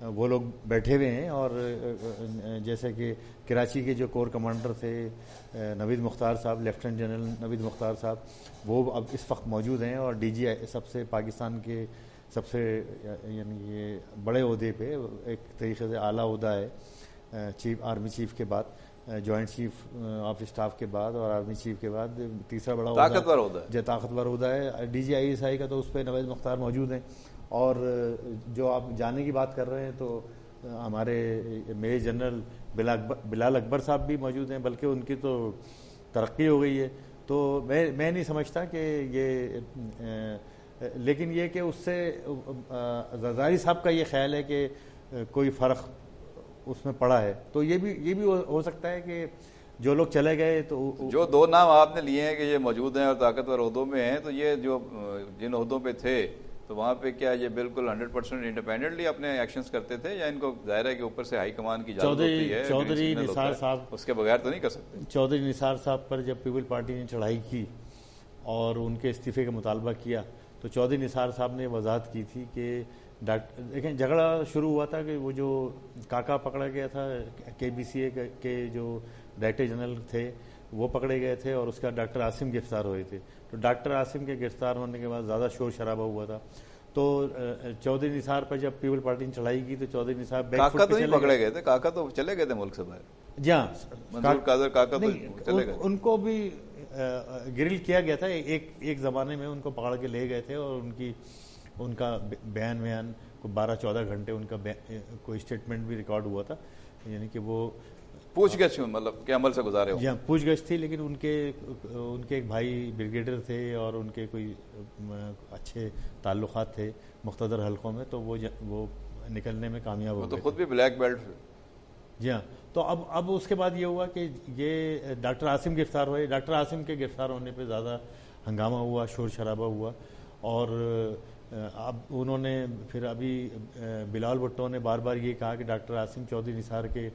وہ لوگ بیٹھے ہوئے ہیں، اور جیسے کہ کراچی کے جو کور کمانڈر تھے نوید مختار صاحب، لیفٹیننٹ جنرل نوید مختار صاحب، وہ اب اس وقت موجود ہیں، اور ڈی جی آئی سب سے پاکستان کے سب سے یعنی یہ بڑے عہدے پہ، ایک طریقے سے اعلیٰ عہدہ ہے چیف آرمی چیف کے بعد، جوائنٹ چیف آف اسٹاف کے بعد اور آرمی چیف کے بعد تیسرا بڑا طاقتور عہدہ جو طاقتور عہدہ ہے D G I S I کا، تو اس پہ نوید مختار موجود ہیں. اور جو آپ جانے کی بات کر رہے ہیں تو ہمارے میجر جنرل بلال اکبر صاحب بھی موجود ہیں، بلکہ ان کی تو ترقی ہو گئی ہے. تو میں نہیں سمجھتا کہ یہ، لیکن یہ کہ اس سے زرداری صاحب کا یہ خیال ہے کہ کوئی فرق اس میں پڑا ہے، تو یہ بھی ہو سکتا ہے کہ جو لوگ چلے گئے تو جو دو نام آپ نے لیے ہیں کہ یہ موجود ہیں اور طاقتور عہدوں میں ہیں، تو یہ جو جن عہدوں پہ تھے تو وہاں پہ کیا یہ بالکل 100% انڈیپینڈنٹلی اپنے ایکشنز کرتے تھے، یا ان کو ظاہر ہے کہ اوپر سے ہائی کمان کی اجازت ہوتی ہے؟ چودھری نثار صاحب اس کے بغیر تو نہیں کر سکتے. چودھری نثار صاحب پر جب پیپل پارٹی نے چڑھائی کی اور ان کے استعفے کا مطالبہ کیا تو چودھری نثار صاحب نے وضاحت کی تھی کہ دیکھیں جھگڑا شروع ہوا تھا کہ وہ جو کاکا پکڑا گیا تھا کے بی سی اے کے جو ڈائریکٹر جنرل تھے وہ پکڑے گئے تھے، اور اس کا ڈاکٹر عاصم گرفتار ہوئے تھے. تو ڈاکٹر عاصم کے گرفتار ہونے کے بعد زیادہ شور شرابہ ہوا تھا. تو چودھری نثار پر جب پیپل پارٹی نے چڑھائی کی تو چودھری نثار کاکا تو نہیں پکڑے گئے تھے، کاکا تو چلے گئے تھے ملک سے باہر. جی ہاں، منظور قادر کاکا تو چلے گئے. ان کو بھی گرل کیا گیا تھا، ایک زمانے میں ان کو پکڑ کے لے گئے تھے، اور ان کا بیان کو 12-14 گھنٹے ان کا کوئی اسٹیٹمنٹ بھی ریکارڈ ہوا تھا، یعنی کہ وہ پوچھ گچھ مطلب کہ عمل سے گزارے ہو. جی ہاں، پوچھ گچھ تھی. لیکن ان کے ایک بھائی بریگیڈر تھے اور ان کے کوئی اچھے تعلقات تھے مقتدر حلقوں میں، تو وہ نکلنے میں کامیاب ہو گئے. تو خود بھی بلیک بیلٹ. جی ہاں. تو اب اس کے بعد یہ ہوا کہ یہ ڈاکٹر عاصم گرفتار ہوئے. ڈاکٹر عاصم کے گرفتار ہونے پہ زیادہ ہنگامہ ہوا، شور شرابہ ہوا، اور اب انہوں نے پھر ابھی بلاول بھٹو نے بار بار یہ کہا کہ ڈاکٹر عاصم چودھری نثار کے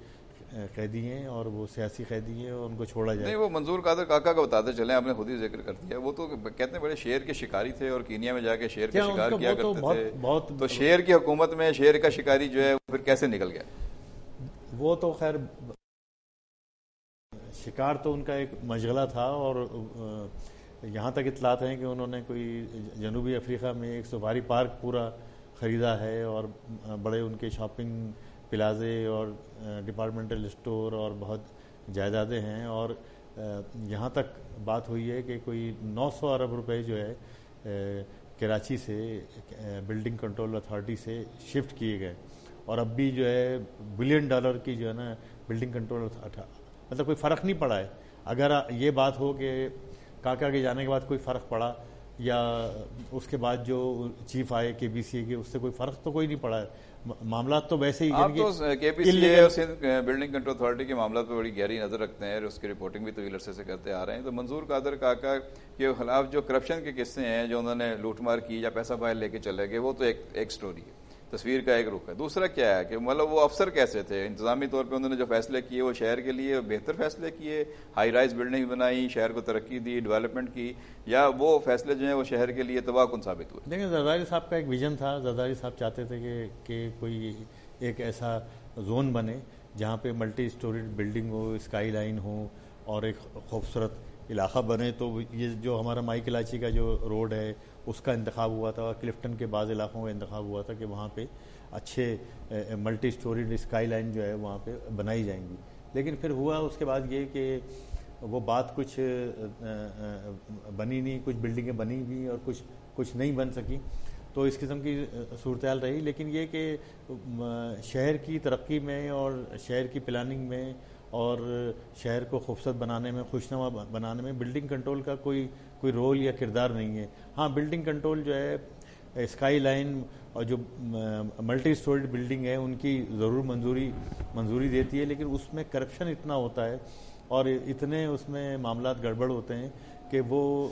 قیدی ہیں اور وہ سیاسی قیدی ہیں اور ان کو چھوڑا جائے. نہیں، وہ منظور قادر کاکا کا بتاتے چلیں، آپ نے خود ہی ذکر کر دیا. وہ تو کہتے ہیں بڑے شیر کے شکاری تھے اور کینیا میں جا کے شیر کا شکار کیا کرتے تھے. تو شیر کی حکومت میں شیر کا شکاری جو ہے پھر کیسے نکل گیا؟ وہ تو خیر شکار تو ان کا ایک مشغلہ تھا، اور یہاں تک اطلاعات ہیں کہ انہوں نے کوئی جنوبی افریقہ میں ایک سفاری پارک پورا خریدا ہے، اور بڑے ان کے شاپنگ پلازے اور ڈپارٹمنٹل اسٹور اور بہت جائیدادیں ہیں. اور یہاں تک بات ہوئی ہے کہ کوئی 900 ارب روپے جو ہے کراچی سے بلڈنگ کنٹرول اتھارٹی سے شفٹ کیے گئے، اور اب بھی جو ہے $1 بلین کی جو ہے نا بلڈنگ کنٹرول مطلب کوئی فرق نہیں پڑا ہے. اگر یہ بات ہو کہ کاکا کے جانے کے بعد کوئی فرق پڑا یا اس کے بعد جو چیف آئے کے بی سی اے کے، اس سے کوئی فرق تو کوئی نہیں پڑا ہے. معاملات تو ویسے ہی. آپ تو کے پی سی اے اور بلڈنگ کنٹرول اتھارٹی کے معاملات پہ بڑی گہری نظر رکھتے ہیں اور اس کی رپورٹنگ بھی طویل عرصے سے کرتے آ رہے ہیں. تو منظور قادر کاکا کے خلاف جو کرپشن کے قصے ہیں، جو انہوں نے لوٹ مار کی یا پیسہ باہر لے کے چلے گئے، وہ تو ایک سٹوری ہے، تصویر کا ایک رخ ہے. دوسرا کیا ہے کہ مطلب وہ افسر کیسے تھے؟ انتظامی طور پہ انہوں نے جو فیصلے کیے وہ شہر کے لیے بہتر فیصلے کیے، ہائی رائز بلڈنگ بنائی، شہر کو ترقی دی، ڈیولپمنٹ کی، یا وہ فیصلے جو ہیں وہ شہر کے لیے تباہ کن ثابت ہوئے؟ دیکھیں، زرداری صاحب کا ایک ویژن تھا. زرداری صاحب چاہتے تھے کہ کوئی ایک ایسا زون بنے جہاں پہ ملٹی اسٹوریڈ بلڈنگ ہو، اسکائی لائن ہو، اور ایک خوبصورت علاقہ بنے. تو یہ جو ہمارا مائی کلاچی کا جو روڈ ہے اس کا انتخاب ہوا تھا، کلفٹن کے بعض علاقوں کا انتخاب ہوا تھا کہ وہاں پہ اچھے ملٹی اسٹوریڈ اسکائی لائن جو ہے وہاں پہ بنائی جائیں گی. لیکن پھر ہوا اس کے بعد یہ کہ وہ بات کچھ بنی نہیں، کچھ بلڈنگیں بنی بھی اور کچھ نہیں بن سکی. تو اس قسم کی صورتحال رہی. لیکن یہ کہ شہر کی ترقی میں اور شہر کی پلاننگ میں اور شہر کو خوبصورت بنانے میں، خوشنما بنانے میں بلڈنگ کنٹرول کا کوئی رول یا کردار نہیں ہے. ہاں، بلڈنگ کنٹرول جو ہے اسکائی لائن اور جو ملٹی اسٹوریڈ بلڈنگ ہے ان کی ضرور منظوری دیتی ہے، لیکن اس میں کرپشن اتنا ہوتا ہے اور اتنے اس میں معاملات گڑبڑ ہوتے ہیں کہ وہ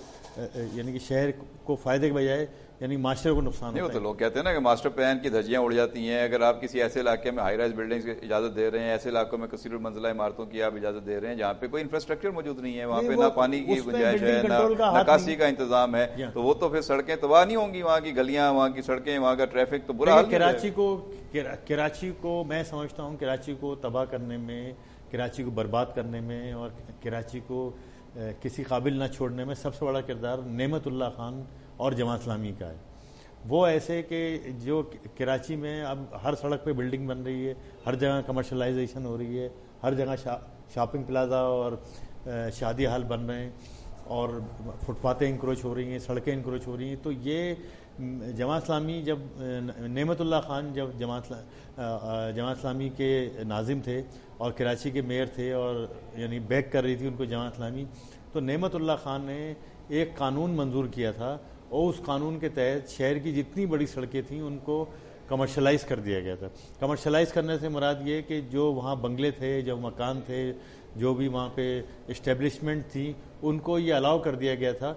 یعنی کہ شہر کو فائدے کے بجائے یعنی معاشرے کو نقصان ہوتا ہے. تو لوگ کہتے ہیں نا کہ ماسٹر پلان کی دھجیاں اڑ جاتی ہیں. اگر آپ کسی ایسے علاقے میں ہائی رائز بلڈنگز کی اجازت دے رہے ہیں، ایسے علاقوں میں کثیر المنزلہ عمارتوں کی آپ اجازت دے رہے ہیں جہاں پہ کوئی انفراسٹرکچر موجود نہیں ہے، وہاں پہ نہ پانی کی گنجائش ہے، نہ نکاسی کا انتظام ہے، تو وہ تو پھر سڑکیں تباہ نہیں ہوں گی، وہاں کی گلیاں، وہاں کی سڑکیں، وہاں کا ٹریفک تو برا حال. کراچی کو میں سمجھتا ہوں کراچی کو تباہ کرنے میں، کراچی کو برباد کرنے میں اور کراچی کو کسی قابل نہ چھوڑنے میں سب سے بڑا کردار نعمت اللہ خان اور جماعت اسلامی کا ہے. وہ ایسے کہ جو کراچی میں اب ہر سڑک پہ بلڈنگ بن رہی ہے، ہر جگہ کمرشلائزیشن ہو رہی ہے، ہر جگہ شاپنگ پلازا اور شادی ہال بن رہے ہیں اور فٹ پاتھیں انکروچ ہو رہی ہیں، سڑکیں انکروچ ہو رہی ہیں. تو یہ جماعت اسلامی جب نعمت اللہ خان جب جماعت اسلامی کے ناظم تھے اور کراچی کے میئر تھے اور یعنی بیک کر رہی تھی ان کو جماعت اسلامی، تو نعمت اللہ خان نے ایک قانون منظور کیا تھا اور اس قانون کے تحت شہر کی جتنی بڑی سڑکیں تھیں ان کو کمرشلائز کر دیا گیا تھا. کمرشلائز کرنے سے مراد یہ کہ جو وہاں بنگلے تھے، جو مکان تھے، جو بھی وہاں پہ اسٹیبلشمنٹ تھی، ان کو یہ الاؤ کر دیا گیا تھا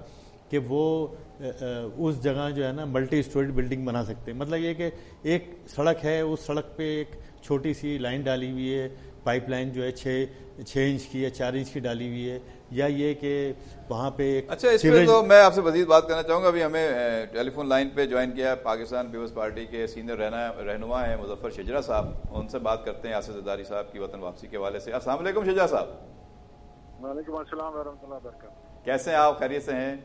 کہ وہ اس جگہ جو ہے نا ملٹی اسٹوریڈ بلڈنگ بنا سکتے ہیں. مطلب یہ کہ ایک سڑک ہے، اس سڑک پہ ایک چھوٹی سی لائن ڈالی ہوئی ہے، پائپ لائن جو ہے 6 انچ کی یا 4 انچ کی ڈالی ہوئی ہے، یا یہ کہ وہاں پہ ایک اچھا. اس پہ تو میں آپ سے مزید بات کرنا چاہوں گا. ابھی ہمیں ٹیلی فون لائن پہ جوائن کیا پاکستان پیپلز پارٹی کے سینئر رہنما ہیں مظفر شجرا صاحب. ان سے بات کرتے ہیں آصف زرداری صاحب کی وطن واپسی کے حوالے سے. السلام علیکم شجرا صاحب. وعلیکم السلام ورحمۃ اللہ وبرکاتہ. کیسے ہیں آپ؟ خیریت سے ہیں؟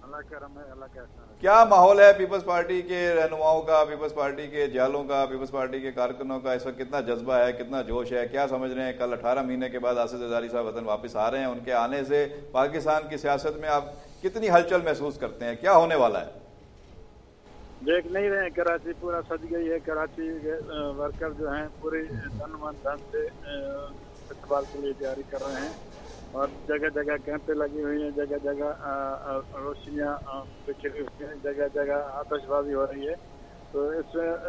اللہ کرم ہے. اللہ کیسا ہے؟ کیا ماحول ہے پیپلز پارٹی کے رہنماؤں کا، پیپلز پارٹی کے جالوں کا، پیپلز پارٹی کے کارکنوں کا اس وقت؟ کتنا جذبہ ہے، کتنا جوش ہے؟ کیا سمجھ رہے ہیں کل 18 مہینے کے بعد آصف زرداری صاحب وطن واپس آ رہے ہیں، ان کے آنے سے پاکستان کی سیاست میں آپ کتنی ہلچل محسوس کرتے ہیں؟ کیا ہونے والا ہے؟ دیکھ نہیں رہے ہیں، کراچی پورا سج گئی ہے. کراچی کے ورکر جو ہیں پوری تن من دھن سے استقبال کے لیے تیاری کر رہے ہیں اور جگہ جگہ کیمپیں لگی ہوئی ہیں، جگہ جگہ روشنیاں بکھری ہوئی ہیں، جگہ جگہ آتش بازی ہو رہی ہے. تو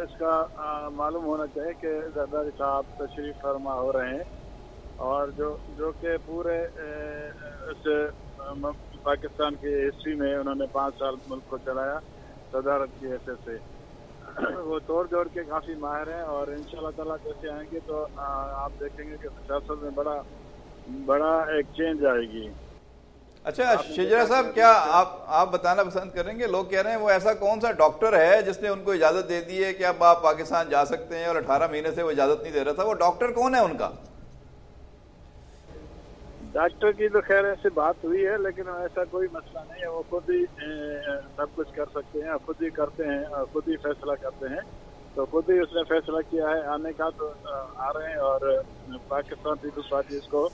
اس کا معلوم ہونا چاہیے کہ زرداری صاحب تشریف فرما ہو رہے ہیں اور جو کہ پورے اس پاکستان کی ہسٹری میں انہوں نے 5 سال ملک کو چلایا صدارت کی حیثیت سے. وہ توڑ جوڑ کے کافی ماہر ہیں اور انشاءاللہ تعالیٰ جیسے آئیں گے تو آپ دیکھیں گے کہ سیاست میں بڑا ایک چینج آئے گی. اچھا شجرا صاحب، کیا آپ بتانا پسند کریں گے؟ لوگ کہہ رہے ہیں وہ ایسا کون سا ڈاکٹر ہے جس نے ان کو اجازت دے دی ہے کہ اب آپ پاکستان جا سکتے ہیں، اور 18 مہینے سے وہ اجازت نہیں دے رہا تھا؟ وہ ڈاکٹر کون ہے ان کا؟ ڈاکٹر کی تو خیر ایسی بات ہوئی ہے لیکن ایسا کوئی مسئلہ نہیں ہے. وہ خود ہی سب کچھ کر سکتے ہیں، خود ہی کرتے ہیں اور خود ہی فیصلہ کرتے ہیں. تو خود ہی اس نے فیصلہ کیا ہے آنے کا، تو آ رہے ہیں اور پاکستان پیپلز پارٹی اس کو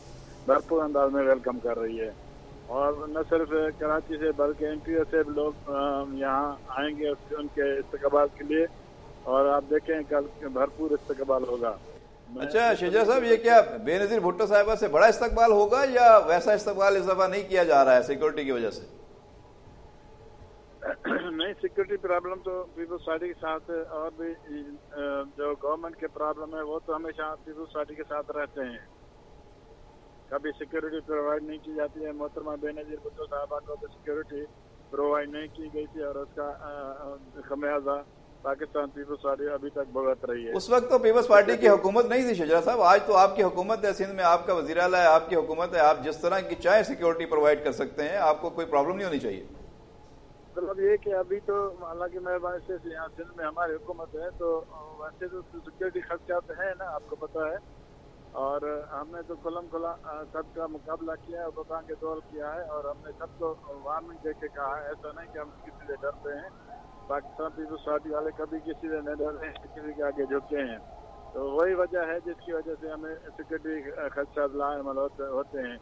بھرپور انداز میں ویلکم کر رہی ہے. اور نہ صرف کراچی سے بلکہ ایم پی او سے بھی لوگ یہاں آئیں گے ان کے استقبال کے لیے اور آپ دیکھیں کل بھرپور استقبال ہوگا. اچھا شجرا صاحب، یہ کیا بے نظیر بھٹو صاحبہ سے بڑا استقبال ہوگا یا ویسا استقبال اس دفعہ نہیں کیا جا رہا ہے سیکورٹی کی وجہ سے؟ نہیں، سیکورٹی پرابلم تو پیپلز پارٹی کے ساتھ اور بھی جو گورنمنٹ کے پرابلم ہے وہ تو ہمیشہ پیپلز پارٹی کے ساتھ رہتے ہیں. کبھی سیکورٹی پرووائڈ نہیں کی جاتی ہے. محترمہ بے نظیر بھٹو صاحبہ کو تو سیکورٹی پرووائڈ نہیں کی گئی تھی اور اس کا خمیازہ پاکستان پیپلز پارٹی ابھی تک بھگت رہی ہے. اس وقت تو پیپلز پارٹی کی حکومت نہیں تھی شجرا صاحب. آج تو آپ کی حکومت ہے، سندھ میں آپ کا وزیر اعلیٰ ہے، آپ کی حکومت ہے. آپ جس طرح کی چاہے سیکورٹی پرووائڈ کر سکتے ہیں، آپ کو کوئی پرابلم نہیں ہونی چاہیے. مطلب یہ کہ ابھی تو اللہ کی مہربانی سے یہاں سندھ میں ہماری حکومت ہے تو ویسے تو سیکورٹی خدشات ہیں نا، آپ کو پتہ ہے. اور ہم نے تو کلم کلا سب کا مقابلہ کیا ہے، بتا کے دور کیا ہے اور ہم نے سب کو وارننگ دے کے کہا ہے. ایسا نہیں کہ ہم کسی سے ڈرتے ہیں. پاکستان پیپلز پارٹی والے کبھی کسی سے نہیں ڈرتے ہیں، کسی کے آگے جھکتے ہیں. تو وہی وجہ ہے جس کی وجہ سے ہمیں سیکورٹی خدشات لاعمل ہوتے ہیں.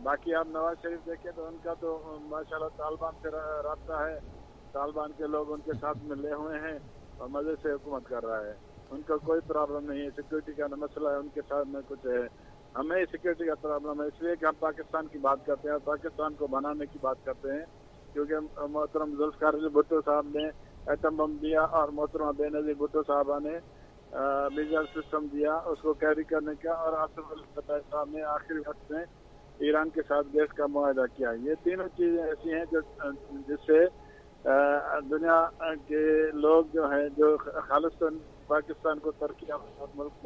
باقی آپ نواز شریف دیکھیں تو ان کا تو ماشاءاللہ طالبان سے رابطہ ہے. طالبان کے لوگ ان کے ساتھ ملے ہوئے ہیں اور مزے سے حکومت کر رہا ہے. ان کا کوئی پرابلم نہیں ہے. سیکورٹی کا مسئلہ ہے ان کے ساتھ میں کچھ ہے. ہمیں سیکورٹی کا پرابلم ہے اس لیے کہ ہم پاکستان کی بات کرتے ہیں اور پاکستان کو بنانے کی بات کرتے ہیں. کیونکہ محترم ذوالفقار علی بھٹو صاحب نے ایٹم بم دیا اور محترمہ بے نظیر بھٹو صاحبہ نے میزائل سسٹم دیا اس کو کیری کرنے کا، اور آصف زرداری صاحب نے آخری وقت میں ایران کے ساتھ گیس کا معاہدہ کیا. یہ تینوں چیزیں ایسی ہیں جس سے دنیا کے لوگ جو ہیں جو خالصتاً پاکستان کو ترقی یافتہ ملک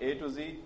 A to Z।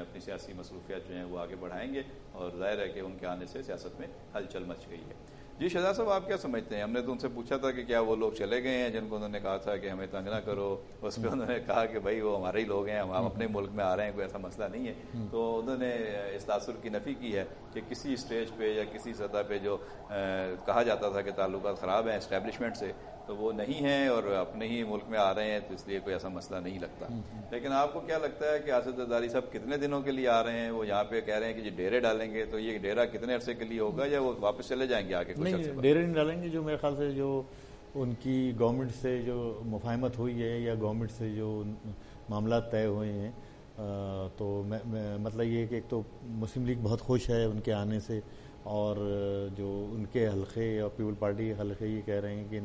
اپنی سیاسی مصروفیات جو ہیں وہ آگے بڑھائیں گے، اور ظاہر ہے کہ ان کے آنے سے سیاست میں ہلچل مچ گئی ہے۔ جی شہزاد صاحب، آپ کیا سمجھتے ہیں؟ ہم نے تو ان سے پوچھا تھا کہ کیا وہ لوگ چلے گئے ہیں جن کو انہوں نے کہا تھا کہ ہمیں تنگ نہ کرو، اس پہ انہوں نے کہا کہ بھائی وہ ہمارے ہی لوگ ہیں، ہم اپنے ملک میں آ رہے ہیں، کوئی ایسا مسئلہ نہیں ہے۔ تو انہوں نے اس تاثر کی نفی کی ہے کہ کسی اسٹیج پہ یا کسی سطح پہ جو کہا جاتا تھا کہ تعلقات خراب ہیں اسٹیبلشمنٹ سے، تو وہ نہیں ہیں اور اپنے ہی ملک میں آ رہے ہیں، تو اس لیے کوئی ایسا مسئلہ نہیں لگتا۔ لیکن آپ کو کیا لگتا ہے کہ آصف زرداری صاحب کتنے دنوں کے لیے آ رہے ہیں؟ وہ یہاں پہ کہہ رہے ہیں کہ یہ ڈیرے ڈالیں گے، تو یہ ڈیرا کتنے عرصے کے لیے ہوگا یا وہ واپس چلے جائیں گے آگے؟ نہیں، ڈیرے نہیں ڈالیں گے۔ جو میرے خیال سے جو ان کی گورنمنٹ سے جو مفاہمت ہوئی ہے یا گورنمنٹ سے جو معاملات طے ہوئے ہیں، تو مطلب یہ کہ ایک تو مسلم لیگ بہت خوش ہے ان کے آنے سے، اور جو ان کے حلقے اور پیپل پارٹی کے حلقے یہ کہہ رہے ہیں کہ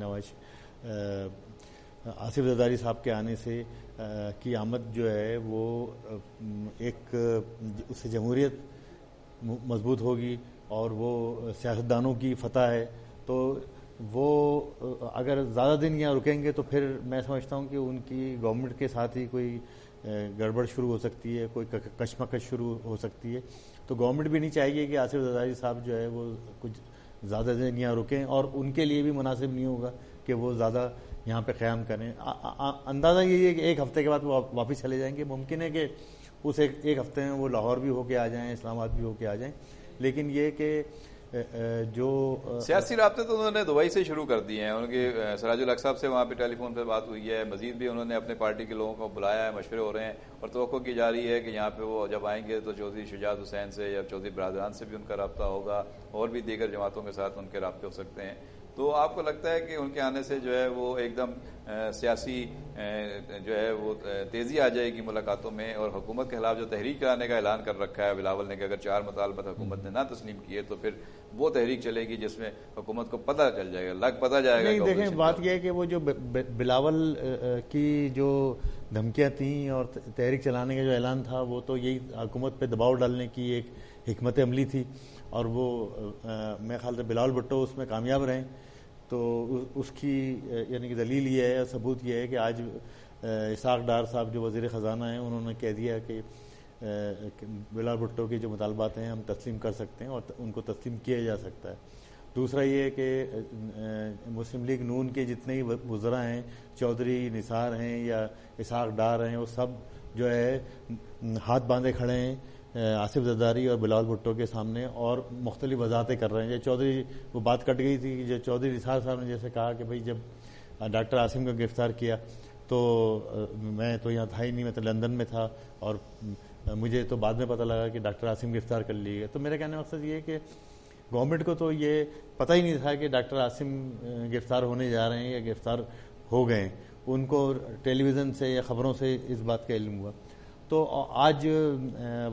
آصف زرداری صاحب کے آنے سے کی آمد جو ہے وہ ایک اس سے جمہوریت مضبوط ہوگی اور وہ سیاستدانوں کی فتح ہے۔ تو وہ اگر زیادہ دن یہاں رکیں گے تو پھر میں سمجھتا ہوں کہ ان کی گورنمنٹ کے ساتھ ہی کوئی گڑبڑ شروع ہو سکتی ہے، کوئی کشمکش شروع ہو سکتی ہے۔ تو گورنمنٹ بھی نہیں چاہیے کہ آصف زرداری صاحب جو ہے وہ کچھ زیادہ دن یہاں رکیں، اور ان کے لیے بھی مناسب نہیں ہوگا کہ وہ زیادہ یہاں پہ قیام کریں۔ اندازہ یہی ہے کہ ایک ہفتے کے بعد وہ واپس چلے جائیں گے۔ ممکن ہے کہ اس ایک ہفتے میں وہ لاہور بھی ہو کے آ جائیں، اسلام آباد بھی ہو کے آ جائیں، لیکن یہ کہ جو سیاسی رابطے تو انہوں نے دبئی سے شروع کر دیے ہیں۔ ان کے سراج الحق صاحب سے وہاں پہ ٹیلی فون پہ بات ہوئی ہے، مزید بھی انہوں نے اپنے پارٹی کے لوگوں کو بلایا ہے، مشورے ہو رہے ہیں، اور توقع کی جا رہی ہے کہ یہاں پہ وہ جب آئیں گے تو چودھری شجاعت حسین سے یا چودھری برادران سے بھی ان کا رابطہ ہوگا، اور بھی دیگر جماعتوں کے ساتھ ان کے رابطے ہو سکتے ہیں۔ تو آپ کو لگتا ہے کہ ان کے آنے سے جو ہے وہ ایک دم سیاسی جو ہے وہ تیزی آ جائے گی ملاقاتوں میں، اور حکومت کے خلاف جو تحریک چلانے کا اعلان کر رکھا ہے بلاول نے کہ اگر 4 مطالبات حکومت نے نہ تسلیم کیے تو پھر وہ تحریک چلے گی جس میں حکومت کو پتہ چل جائے گا، پتہ جائے گا۔ نہیں دیکھیں، بات یہ ہے کہ وہ جو بلاول کی جو دھمکیاں تھیں اور تحریک چلانے کا جو اعلان تھا، وہ تو یہی حکومت پہ دباؤ ڈالنے کی ایک حکمت عملی تھی، اور وہ میرے خیال سے بلاول بھٹو اس میں کامیاب رہے۔ تو اس کی یعنی کہ دلیل یہ ہے، ثبوت یہ ہے کہ آج اسحاق ڈار صاحب جو وزیر خزانہ ہیں، انہوں نے کہہ دیا کہ بلاول بھٹو کے جو مطالبات ہیں ہم تسلیم کر سکتے ہیں اور ان کو تسلیم کیا جا سکتا ہے۔ دوسرا یہ ہے کہ مسلم لیگ نون کے جتنے ہی وزراء ہیں، چودھری نثار ہیں یا اسحاق ڈار ہیں، وہ سب جو ہے ہاتھ باندھے کھڑے ہیں آصف زرداری اور بلاول بھٹو کے سامنے، اور مختلف وضاحتیں کر رہے ہیں۔ چودھری وہ بات کٹ گئی تھی جو چودھری نثار صاحب نے جیسے کہا کہ بھائی جب ڈاکٹر عاصم کو گرفتار کیا تو میں تو یہاں تھا ہی نہیں، میں تو لندن میں تھا، اور مجھے تو بعد میں پتہ لگا کہ ڈاکٹر عاصم گرفتار کر لیے گئے۔ تو میرے کہنے کا مقصد یہ ہے کہ گورنمنٹ کو تو یہ پتہ ہی نہیں تھا کہ ڈاکٹر عاصم گرفتار ہونے جا رہے ہیں یا گرفتار ہو گئے ہیں، ان کو ٹیلی ویژن سے یا خبروں سے اس بات کا علم ہوا۔ تو آج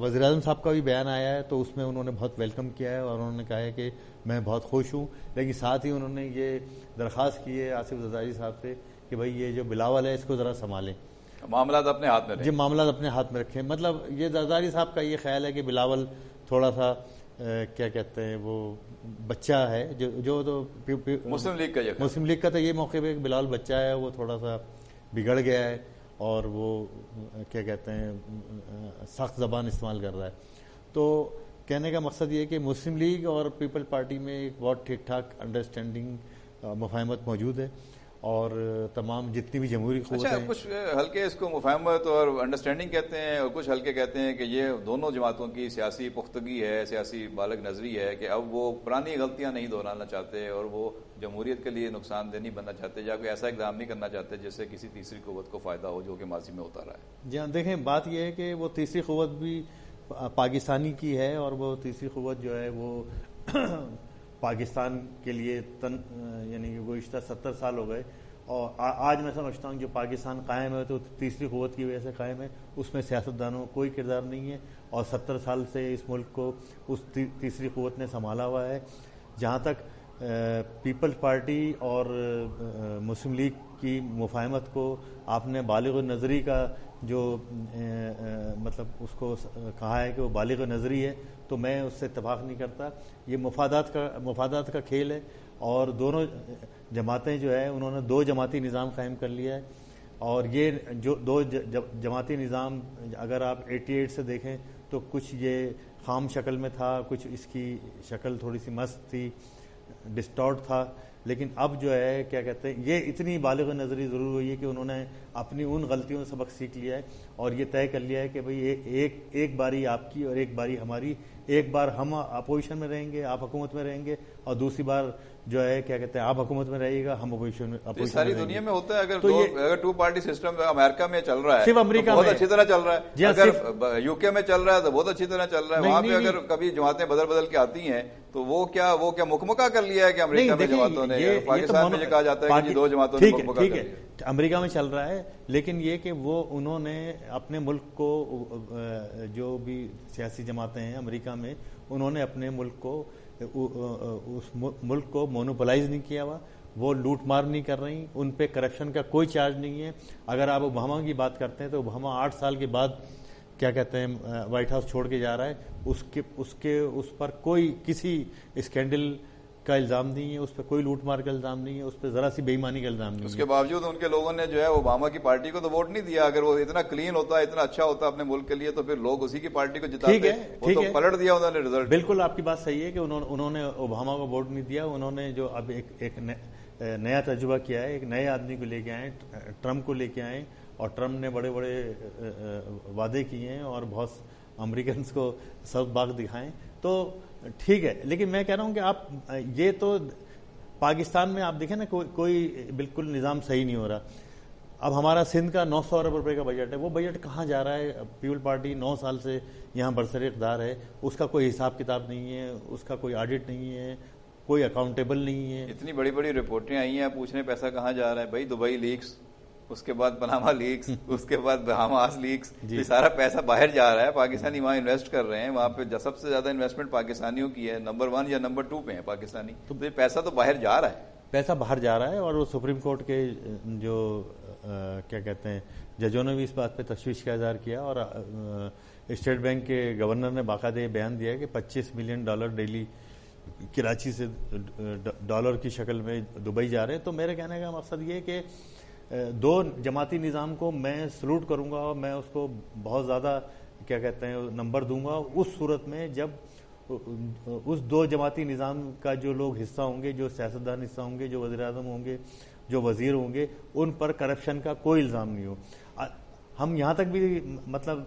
وزیر اعظم صاحب کا بھی بیان آیا ہے، تو اس میں انہوں نے بہت ویلکم کیا ہے اور انہوں نے کہا ہے کہ میں بہت خوش ہوں، لیکن ساتھ ہی انہوں نے یہ درخواست کی ہے آصف زرداری صاحب سے کہ بھائی یہ جو بلاول ہے اس کو ذرا سنبھالیں، معاملات اپنے ہاتھ میں رکھیں۔ جی معاملات اپنے ہاتھ میں رکھیں۔ مطلب یہ زرداری صاحب کا یہ خیال ہے کہ بلاول تھوڑا سا کیا کہتے ہیں وہ بچہ ہے، جو تو مسلم لیگ کا تو یہ موقع پہ بلاول بچہ ہے، وہ تھوڑا سا بگڑ گیا ہے اور وہ کیا کہتے ہیں سخت زبان استعمال کر رہا ہے۔ تو کہنے کا مقصد یہ ہے کہ مسلم لیگ اور پیپل پارٹی میں ایک بہت ٹھیک ٹھاک انڈرسٹینڈنگ مفاہمت موجود ہے، اور تمام جتنی بھی جمہوری قوتیں ہیں، کچھ حلقے اس کو مفاہمت اور انڈرسٹینڈنگ کہتے ہیں، اور کچھ حلقے کہتے ہیں کہ یہ دونوں جماعتوں کی سیاسی پختگی ہے، سیاسی بالغ نظری ہے کہ اب وہ پرانی غلطیاں نہیں دہرانا چاہتے اور وہ جمہوریت کے لیے نقصان دہ نہیں بننا چاہتے، یا کوئی ایسا اقدام نہیں کرنا چاہتے جس سے کسی تیسری قوت کو فائدہ ہو، جو کہ ماضی میں ہوتا رہا ہے۔ جی ہاں، دیکھیں بات یہ ہے کہ وہ تیسری قوت بھی پاکستانی کی ہے، اور وہ تیسری قوت جو ہے وہ پاکستان کے لیے یعنی گزشتہ 70 سال ہو گئے، اور آج میں سمجھتا ہوں جو پاکستان قائم ہے تو تیسری قوت کی وجہ سے قائم ہے، اس میں سیاستدانوں کوئی کردار نہیں ہے، اور 70 سال سے اس ملک کو اس تیسری قوت نے سنبھالا ہوا ہے۔ جہاں تک پیپلز پارٹی اور مسلم لیگ کی مفاہمت کو آپ نے بالغ نظری کا جو مطلب اس کو کہا ہے کہ وہ بالغ نظری ہے، تو میں اس سے اتفاق نہیں کرتا۔ یہ مفادات کا کھیل ہے، اور دونوں جماعتیں جو ہے انہوں نے 2 جماعتی نظام قائم کر لیا ہے، اور یہ جو دو جماعتی نظام اگر آپ 88 سے دیکھیں تو کچھ یہ خام شکل میں تھا, کچھ اس کی شکل تھوڑی سی مست تھی, ڈسٹارٹ تھا, لیکن اب جو ہے کیا کہتے ہیں یہ اتنی بالغ نظری ضرور ہوئی ہے کہ انہوں نے اپنی ان غلطیوں سے سبق سیکھ لیا ہے اور یہ طے کر لیا ہے کہ بھئی ایک باری آپ کی اور ایک باری ہماری, ایک بار ہم اپوزیشن میں رہیں گے, آپ حکومت میں رہیں گے, اور دوسری بار جو ہے کیا کہتے ہیں آپ حکومت میں رہیے گا, ہم اپوزیشن میں. ساری دنیا میں ہوتا ہے. اگر ٹو پارٹی سسٹم امریکہ میں چل رہا ہے, صرف امریکہ بہت اچھی طرح چل رہا ہے. اگر یو کے میں چل رہا ہے تو بہت اچھی طرح چل رہا ہے. وہاں پہ اگر کبھی جماعتیں بدل کے آتی ہیں تو وہ کیا مکمکہ کر لیا ہے کہ امریکہ میں جماعتوں نے, پاکستان میں یہ کہا جاتا ہے کہ 2 جماعتوں نے مکمکہ کر لیا. امریکہ میں چل رہا ہے, لیکن یہ کہ وہ انہوں نے اپنے ملک کو, جو بھی سیاسی جماعتیں ہیں امریکہ میں, انہوں نے اپنے ملک کو, اس ملک کو مونوپلائز نہیں کیا ہوا, وہ لوٹ مار نہیں کر رہی, ان پہ کرپشن کا کوئی چارج نہیں ہے. اگر آپ اوباما کی بات کرتے ہیں تو اوباما 8 سال کے بعد کیا کہتے ہیں وائٹ ہاؤس چھوڑ کے جا رہا ہے, اس پر کوئی کسی اسکینڈل کا الزام نہیں ہے, اس پہ کوئی لوٹ مار کا الزام نہیں ہے, اس پہ ذرا سی بے ایمانی کا الزام نہیں ہے. اس کے باوجود ان کے لوگوں نے جو ہے اوباما کی پارٹی کو تو ووٹ نہیں دیا. اگر وہ اتنا کلین ہوتا, اتنا اچھا ہوتا اپنے ملک کے لیے تو پھر لوگ اسی کی پارٹی کو جتاتے. وہ تو پلٹ دیا انہوں نے رزلٹ. بالکل آپ کی بات صحیح ہے کہ انہوں نے اوباما کو ووٹ نہیں دیا. انہوں نے جو اب ایک نیا تجربہ کیا ہے, ایک نئے آدمی کو لے کے آئے, ٹرمپ کو لے کے آئے, اور ٹرمپ نے بڑے بڑے وعدے کیے ہیں اور بہت امریکنز کو سب باغ دکھائیں, تو ٹھیک ہے. لیکن میں کہہ رہا ہوں کہ آپ یہ تو پاکستان میں آپ دیکھیں نا کوئی بالکل نظام صحیح نہیں ہو رہا. اب ہمارا سندھ کا 900 ارب روپے کا بجٹ ہے, وہ بجٹ کہاں جا رہا ہے؟ پیپل پارٹی 9 سال سے یہاں برسر اقتدار ہے, اس کا کوئی حساب کتاب نہیں ہے, اس کا کوئی آڈٹ نہیں ہے, کوئی اکاؤنٹیبل نہیں ہے. اتنی بڑی بڑی رپورٹیں آئی ہیں, پوچھنے پیسہ کہاں جا رہا ہے بھائی؟ دبئی لیکس, اس کے بعد پناما لیکس, اس کے بعد بہاماس لیکس, یہ سارا پیسہ باہر جا رہا ہے. پاکستانی وہاں انویسٹ کر رہے ہیں, وہاں پہ سب سے زیادہ انویسٹمنٹ پاکستانیوں کی ہے, نمبر 1 یا نمبر 2 پہ ہے پاکستانی. تو یہ پیسہ تو باہر جا رہا ہے, پیسہ باہر جا رہا ہے. اور وہ سپریم کورٹ کے جو کیا کہتے ہیں ججوں نے بھی اس بات پہ تشویش کا اظہار کیا, اور اسٹیٹ بینک کے گورنر نے باقاعدہ بیان دیا کہ $25 ملین ڈیلی کراچی سے ڈالر کی شکل میں دبئی جا رہے ہیں. تو میرے کہنے کا مقصد یہ ہے کہ 2 جماعتی نظام کو میں سلوٹ کروں گا, اور میں اس کو بہت زیادہ کیا کہتے ہیں نمبر دوں گا اس صورت میں جب اس 2 جماعتی نظام کا جو لوگ حصہ ہوں گے, جو سیاستدان حصہ ہوں گے, جو وزیر اعظم ہوں گے, جو وزیر ہوں گے, ان پر کرپشن کا کوئی الزام نہیں ہو. ہم یہاں تک بھی مطلب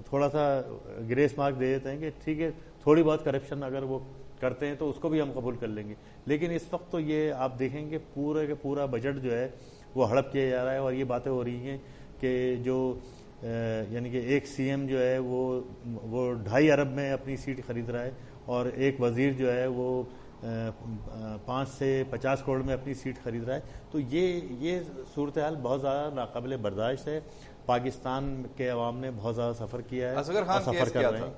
تھوڑا سا گریس مارک دے دیتے ہیں کہ ٹھیک ہے تھوڑی بہت کرپشن اگر وہ کرتے ہیں تو اس کو بھی ہم قبول کر لیں گے. لیکن اس وقت تو یہ آپ دیکھیں گے پورے کے پورا بجٹ جو ہے وہ ہڑپ کیا جا رہا ہے, اور یہ باتیں ہو رہی ہیں کہ جو یعنی کہ ایک سی ایم جو ہے وہ 2.5 ارب میں اپنی سیٹ خرید رہا ہے, اور ایک وزیر جو ہے وہ 5 سے 50 کروڑ میں اپنی سیٹ خرید رہا ہے. تو یہ صورتحال بہت زیادہ ناقابل برداشت ہے. پاکستان کے عوام نے بہت زیادہ سفر کیا ہے, اصغر خان سفر کر رہے ہیں.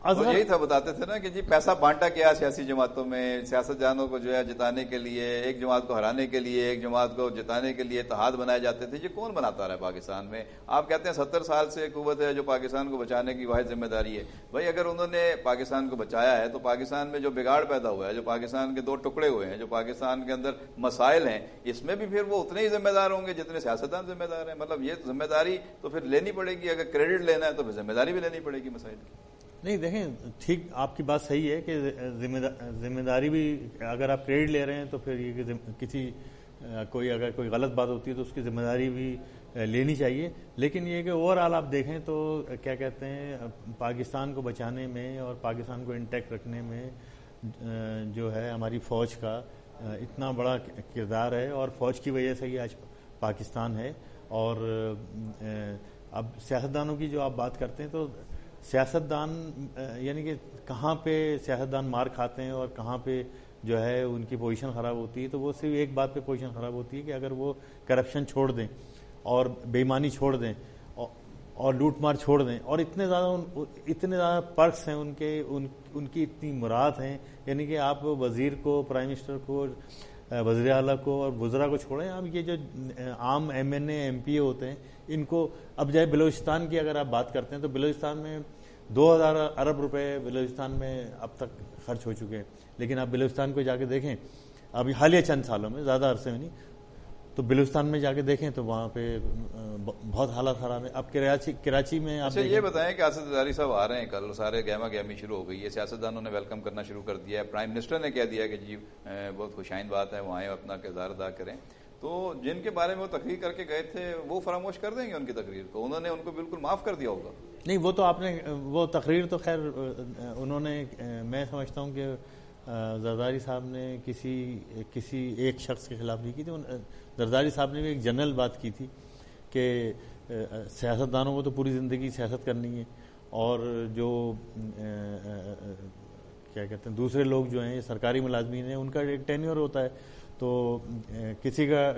یہی تھا, بتاتے تھے نا کہ جی پیسہ بانٹا کیا سیاسی جماعتوں میں, سیاست دانوں کو جو ہے جتانے کے لیے, ایک جماعت کو ہرانے کے لیے, ایک جماعت کو جتانے کے لیے اتحاد بنائے جاتے تھے. یہ کون بناتا رہا ہے پاکستان میں؟ آپ کہتے ہیں 70 سال سے قوت ہے جو پاکستان کو بچانے کی واحد ذمہ داری ہے. بھائی اگر انہوں نے پاکستان کو بچایا ہے تو پاکستان میں جو بگاڑ پیدا ہوا ہے, جو پاکستان کے 2 ٹکڑے ہوئے ہیں, جو پاکستان کے اندر مسائل ہیں, اس میں بھی پھر وہ اتنے ہی ذمہ دار ہوں گے جتنے سیاستدان ذمہ دار ہیں. مطلب یہ ذمہ داری تو پھر لینی پڑے گی. اگر کریڈٹ لینا ہے تو پھر ذمہ داری بھی لینی پڑے گی مسائل کی. نہیں دیکھیں ٹھیک آپ کی بات صحیح ہے کہ ذمہ داری بھی اگر آپ کریڈٹ لے رہے ہیں تو پھر یہ کہ کسی اگر کوئی غلط بات ہوتی ہے تو اس کی ذمہ داری بھی لینی چاہیے. لیکن یہ کہ اوور آل آپ دیکھیں تو کیا کہتے ہیں پاکستان کو بچانے میں اور پاکستان کو انٹیکٹ رکھنے میں جو ہے ہماری فوج کا اتنا بڑا کردار ہے, اور فوج کی وجہ سے ہی آج پاکستان ہے. اور اب سیاستدانوں کی جو آپ بات کرتے ہیں تو سیاستدان یعنی کہ کہاں پہ سیاستدان مار کھاتے ہیں اور کہاں پہ جو ہے ان کی پوزیشن خراب ہوتی ہے, تو وہ صرف ایک بات پہ پوزیشن خراب ہوتی ہے کہ اگر وہ کرپشن چھوڑ دیں اور بے ایمانی چھوڑ دیں اور لوٹ مار چھوڑ دیں, اور اتنے زیادہ پرکس ہیں ان کی اتنی مراد ہیں. یعنی کہ آپ وزیر کو, پرائم منسٹر کو, وزیر اعلیٰ کو اور وزراء کو چھوڑیں, اب یہ جو عام M N A M P A ہوتے ہیں ان کو, اب جائے بلوچستان کی اگر آپ بات کرتے ہیں تو بلوچستان میں 2000 ارب روپے بلوچستان میں اب تک خرچ ہو چکے ہیں. لیکن آپ بلوچستان کو جا کے دیکھیں ابھی حالیہ چند سالوں میں, زیادہ عرصے میں نہیں, تو بلوچستان میں جا کے دیکھیں تو وہاں پہ بہت حالات خراب ہیں. اب کراچی میں آپ یہ بتائیں کہ اسد زرداری صاحب آ رہے ہیں کل, سارے گہما گہمی شروع ہو گئی ہے, سیاستدانوں نے ویلکم کرنا شروع کر دیا ہے, پرائم منسٹر نے کہہ دیا کہ جی بہت خوشائند بات ہے, وہ آئیں اپنا کردار ادا کریں. تو جن کے بارے میں وہ تقریر کر کے گئے تھے وہ فراموش کر دیں گے ان کی تقریر کو؟ انہوں نے ان کو بالکل معاف کر دیا ہوگا. نہیں, وہ تو آپ نے وہ تقریر تو خیر انہوں نے, میں سمجھتا ہوں کہ زرداری صاحب نے کسی ایک شخص کے خلاف نہیں کی تھی. زرداری صاحب نے بھی ایک جنرل بات کی تھی کہ سیاستدانوں کو تو پوری زندگی سیاست کرنی ہے, اور جو کیا کہتے ہیں دوسرے لوگ جو ہیں سرکاری ملازمین ہیں ان کا ایک ٹینیور ہوتا ہے, تو کسی کا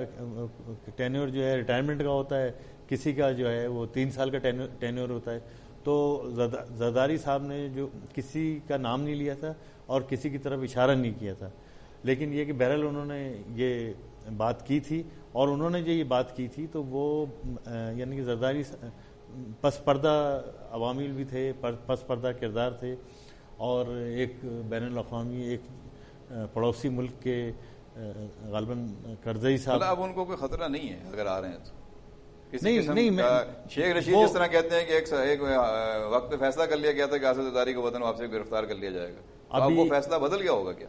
ٹینیور جو ہے ریٹائرمنٹ کا ہوتا ہے, کسی کا جو ہے وہ 3 سال کا ٹینیور ہوتا ہے. تو زرداری صاحب نے جو کسی کا نام نہیں لیا تھا اور کسی کی طرف اشارہ نہیں کیا تھا, لیکن یہ کہ بہرحال انہوں نے یہ بات کی تھی, اور انہوں نے جو یہ بات کی تھی تو وہ یعنی کہ زرداری پس پردہ عوامل بھی تھے, پس پردہ کردار تھے, اور ایک بین الاقوامی ایک پڑوسی ملک کے غالباً کرزئی صاحب. اب ان کو کوئی خطرہ نہیں ہے اگر آ رہے ہیں تو؟ نہیں, شیخ رشید جس طرح کہتے ہیں کہ ایک وقت فیصلہ کر لیا گیا تھا کہ اسد زرداری کو وطن واپسی گرفتار کر لیا جائے گا, اب وہ فیصلہ بدل گیا ہوگا کیا؟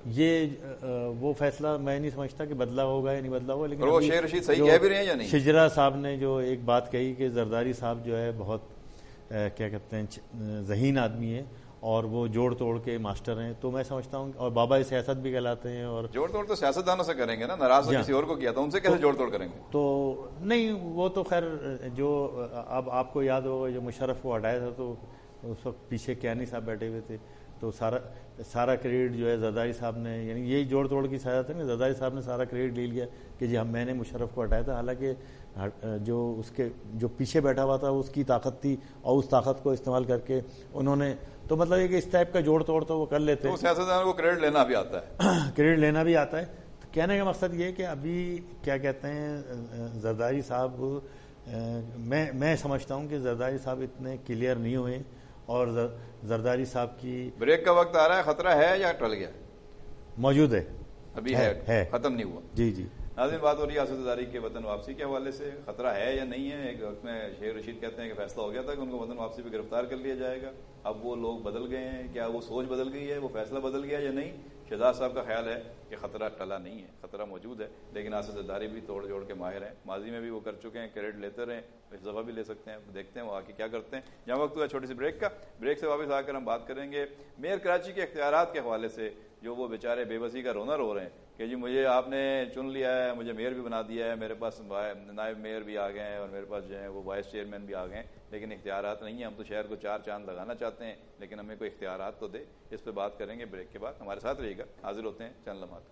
وہ فیصلہ میں نہیں سمجھتا کہ بدلا ہوگا یا نہیں بدلا ہوگا, لیکن وہ شیخ رشید صحیح کہہ بھی رہے ہیں یا نہیں؟ شجرا صاحب نے جو ایک بات کہی کہ زرداری صاحب جو ہے بہت کیا کہتے ہیں ذہین آدمی ہے, اور وہ جوڑ توڑ کے ماسٹر ہیں, تو میں سمجھتا ہوں, اور بابا سیاست بھی کہلاتے ہیں. اور جوڑ توڑ تو سیاستدانوں سے کریں گے نا, ناراض کسی اور کو کیا تھا ان سے کیسے جوڑ توڑ کریں گے؟ تو نہیں, وہ تو خیر جو اب آپ کو یاد ہوگا جو مشرف کو ہٹایا تھا تو اس وقت پیچھے کیانی صاحب بیٹھے ہوئے تھے, تو سارا کریڈٹ جو ہے زرداری صاحب نے, یعنی یہی جوڑ توڑ کی سیاست ہے نا, زرداری صاحب نے سارا کریڈٹ لے لیا کہ جی میں نے مشرف کو ہٹایا تھا, حالانکہ جو اس کے جو پیچھے بیٹھا ہوا تھا اس کی طاقت تھی, اور اس طاقت کو استعمال کر کے انہوں نے, تو مطلب یہ کہ اس ٹائپ کا جوڑ توڑ تو وہ کر لیتے ہیں. سیاستدانوں کو کریڈٹ لینا بھی آتا ہے. کریڈٹ لینا بھی آتا ہے. تو کہنے کا مقصد یہ کہ ابھی کیا کہتے ہیں زرداری صاحب, میں سمجھتا ہوں کہ زرداری صاحب اتنے کلیئر نہیں ہوئے, اور زرداری صاحب کی بریک کا وقت آ رہا ہے, خطرہ ہے یا ٹل گیا؟ موجود ہے, ابھی ہے, ختم نہیں ہوا. جی. ناظرین, بات ہو رہی ہے اسد زرداری کے وطن واپسی کے حوالے سے, خطرہ ہے یا نہیں ہے؟ ایک وقت میں شیخ رشید کہتے ہیں کہ فیصلہ ہو گیا تھا کہ ان کو وطن واپسی پہ گرفتار کر لیا جائے گا, اب وہ لوگ بدل گئے ہیں, کیا وہ سوچ بدل گئی ہے, وہ فیصلہ بدل گیا یا نہیں؟ شہزاد صاحب کا خیال ہے کہ خطرہ ٹلا نہیں ہے, خطرہ موجود ہے, لیکن اسد زرداری بھی توڑ جوڑ کے ماہر ہیں, ماضی میں بھی وہ کر چکے ہیں, کریڈٹ لیتے رہے, اس دفعہ بھی لے سکتے ہیں, دیکھتے ہیں وہ آگے کیا کرتے ہیں. جہاں وقت ہوا چھوٹی سی بریک کا, بریک سے واپس آ کر ہم بات کریں گے میئر کراچی کے اختیارات کے حوالے سے, جو وہ بیچارے بے بسی کا رونا رو رہے ہیں کہ جی مجھے آپ نے چن لیا ہے, مجھے میئر بھی بنا دیا ہے, میرے پاس نائب میئر بھی آ گئے ہیں, اور میرے پاس جو ہے وہ وائس چیئرمین بھی آ گئے ہیں, لیکن اختیارات نہیں ہیں. ہم تو شہر کو 4 چاند لگانا چاہتے ہیں, لیکن ہمیں کوئی اختیارات تو دے. اس پہ بات کریں گے بریک کے بعد. ہمارے ساتھ رہیے گا, حاضر ہوتے ہیں چند لمحات.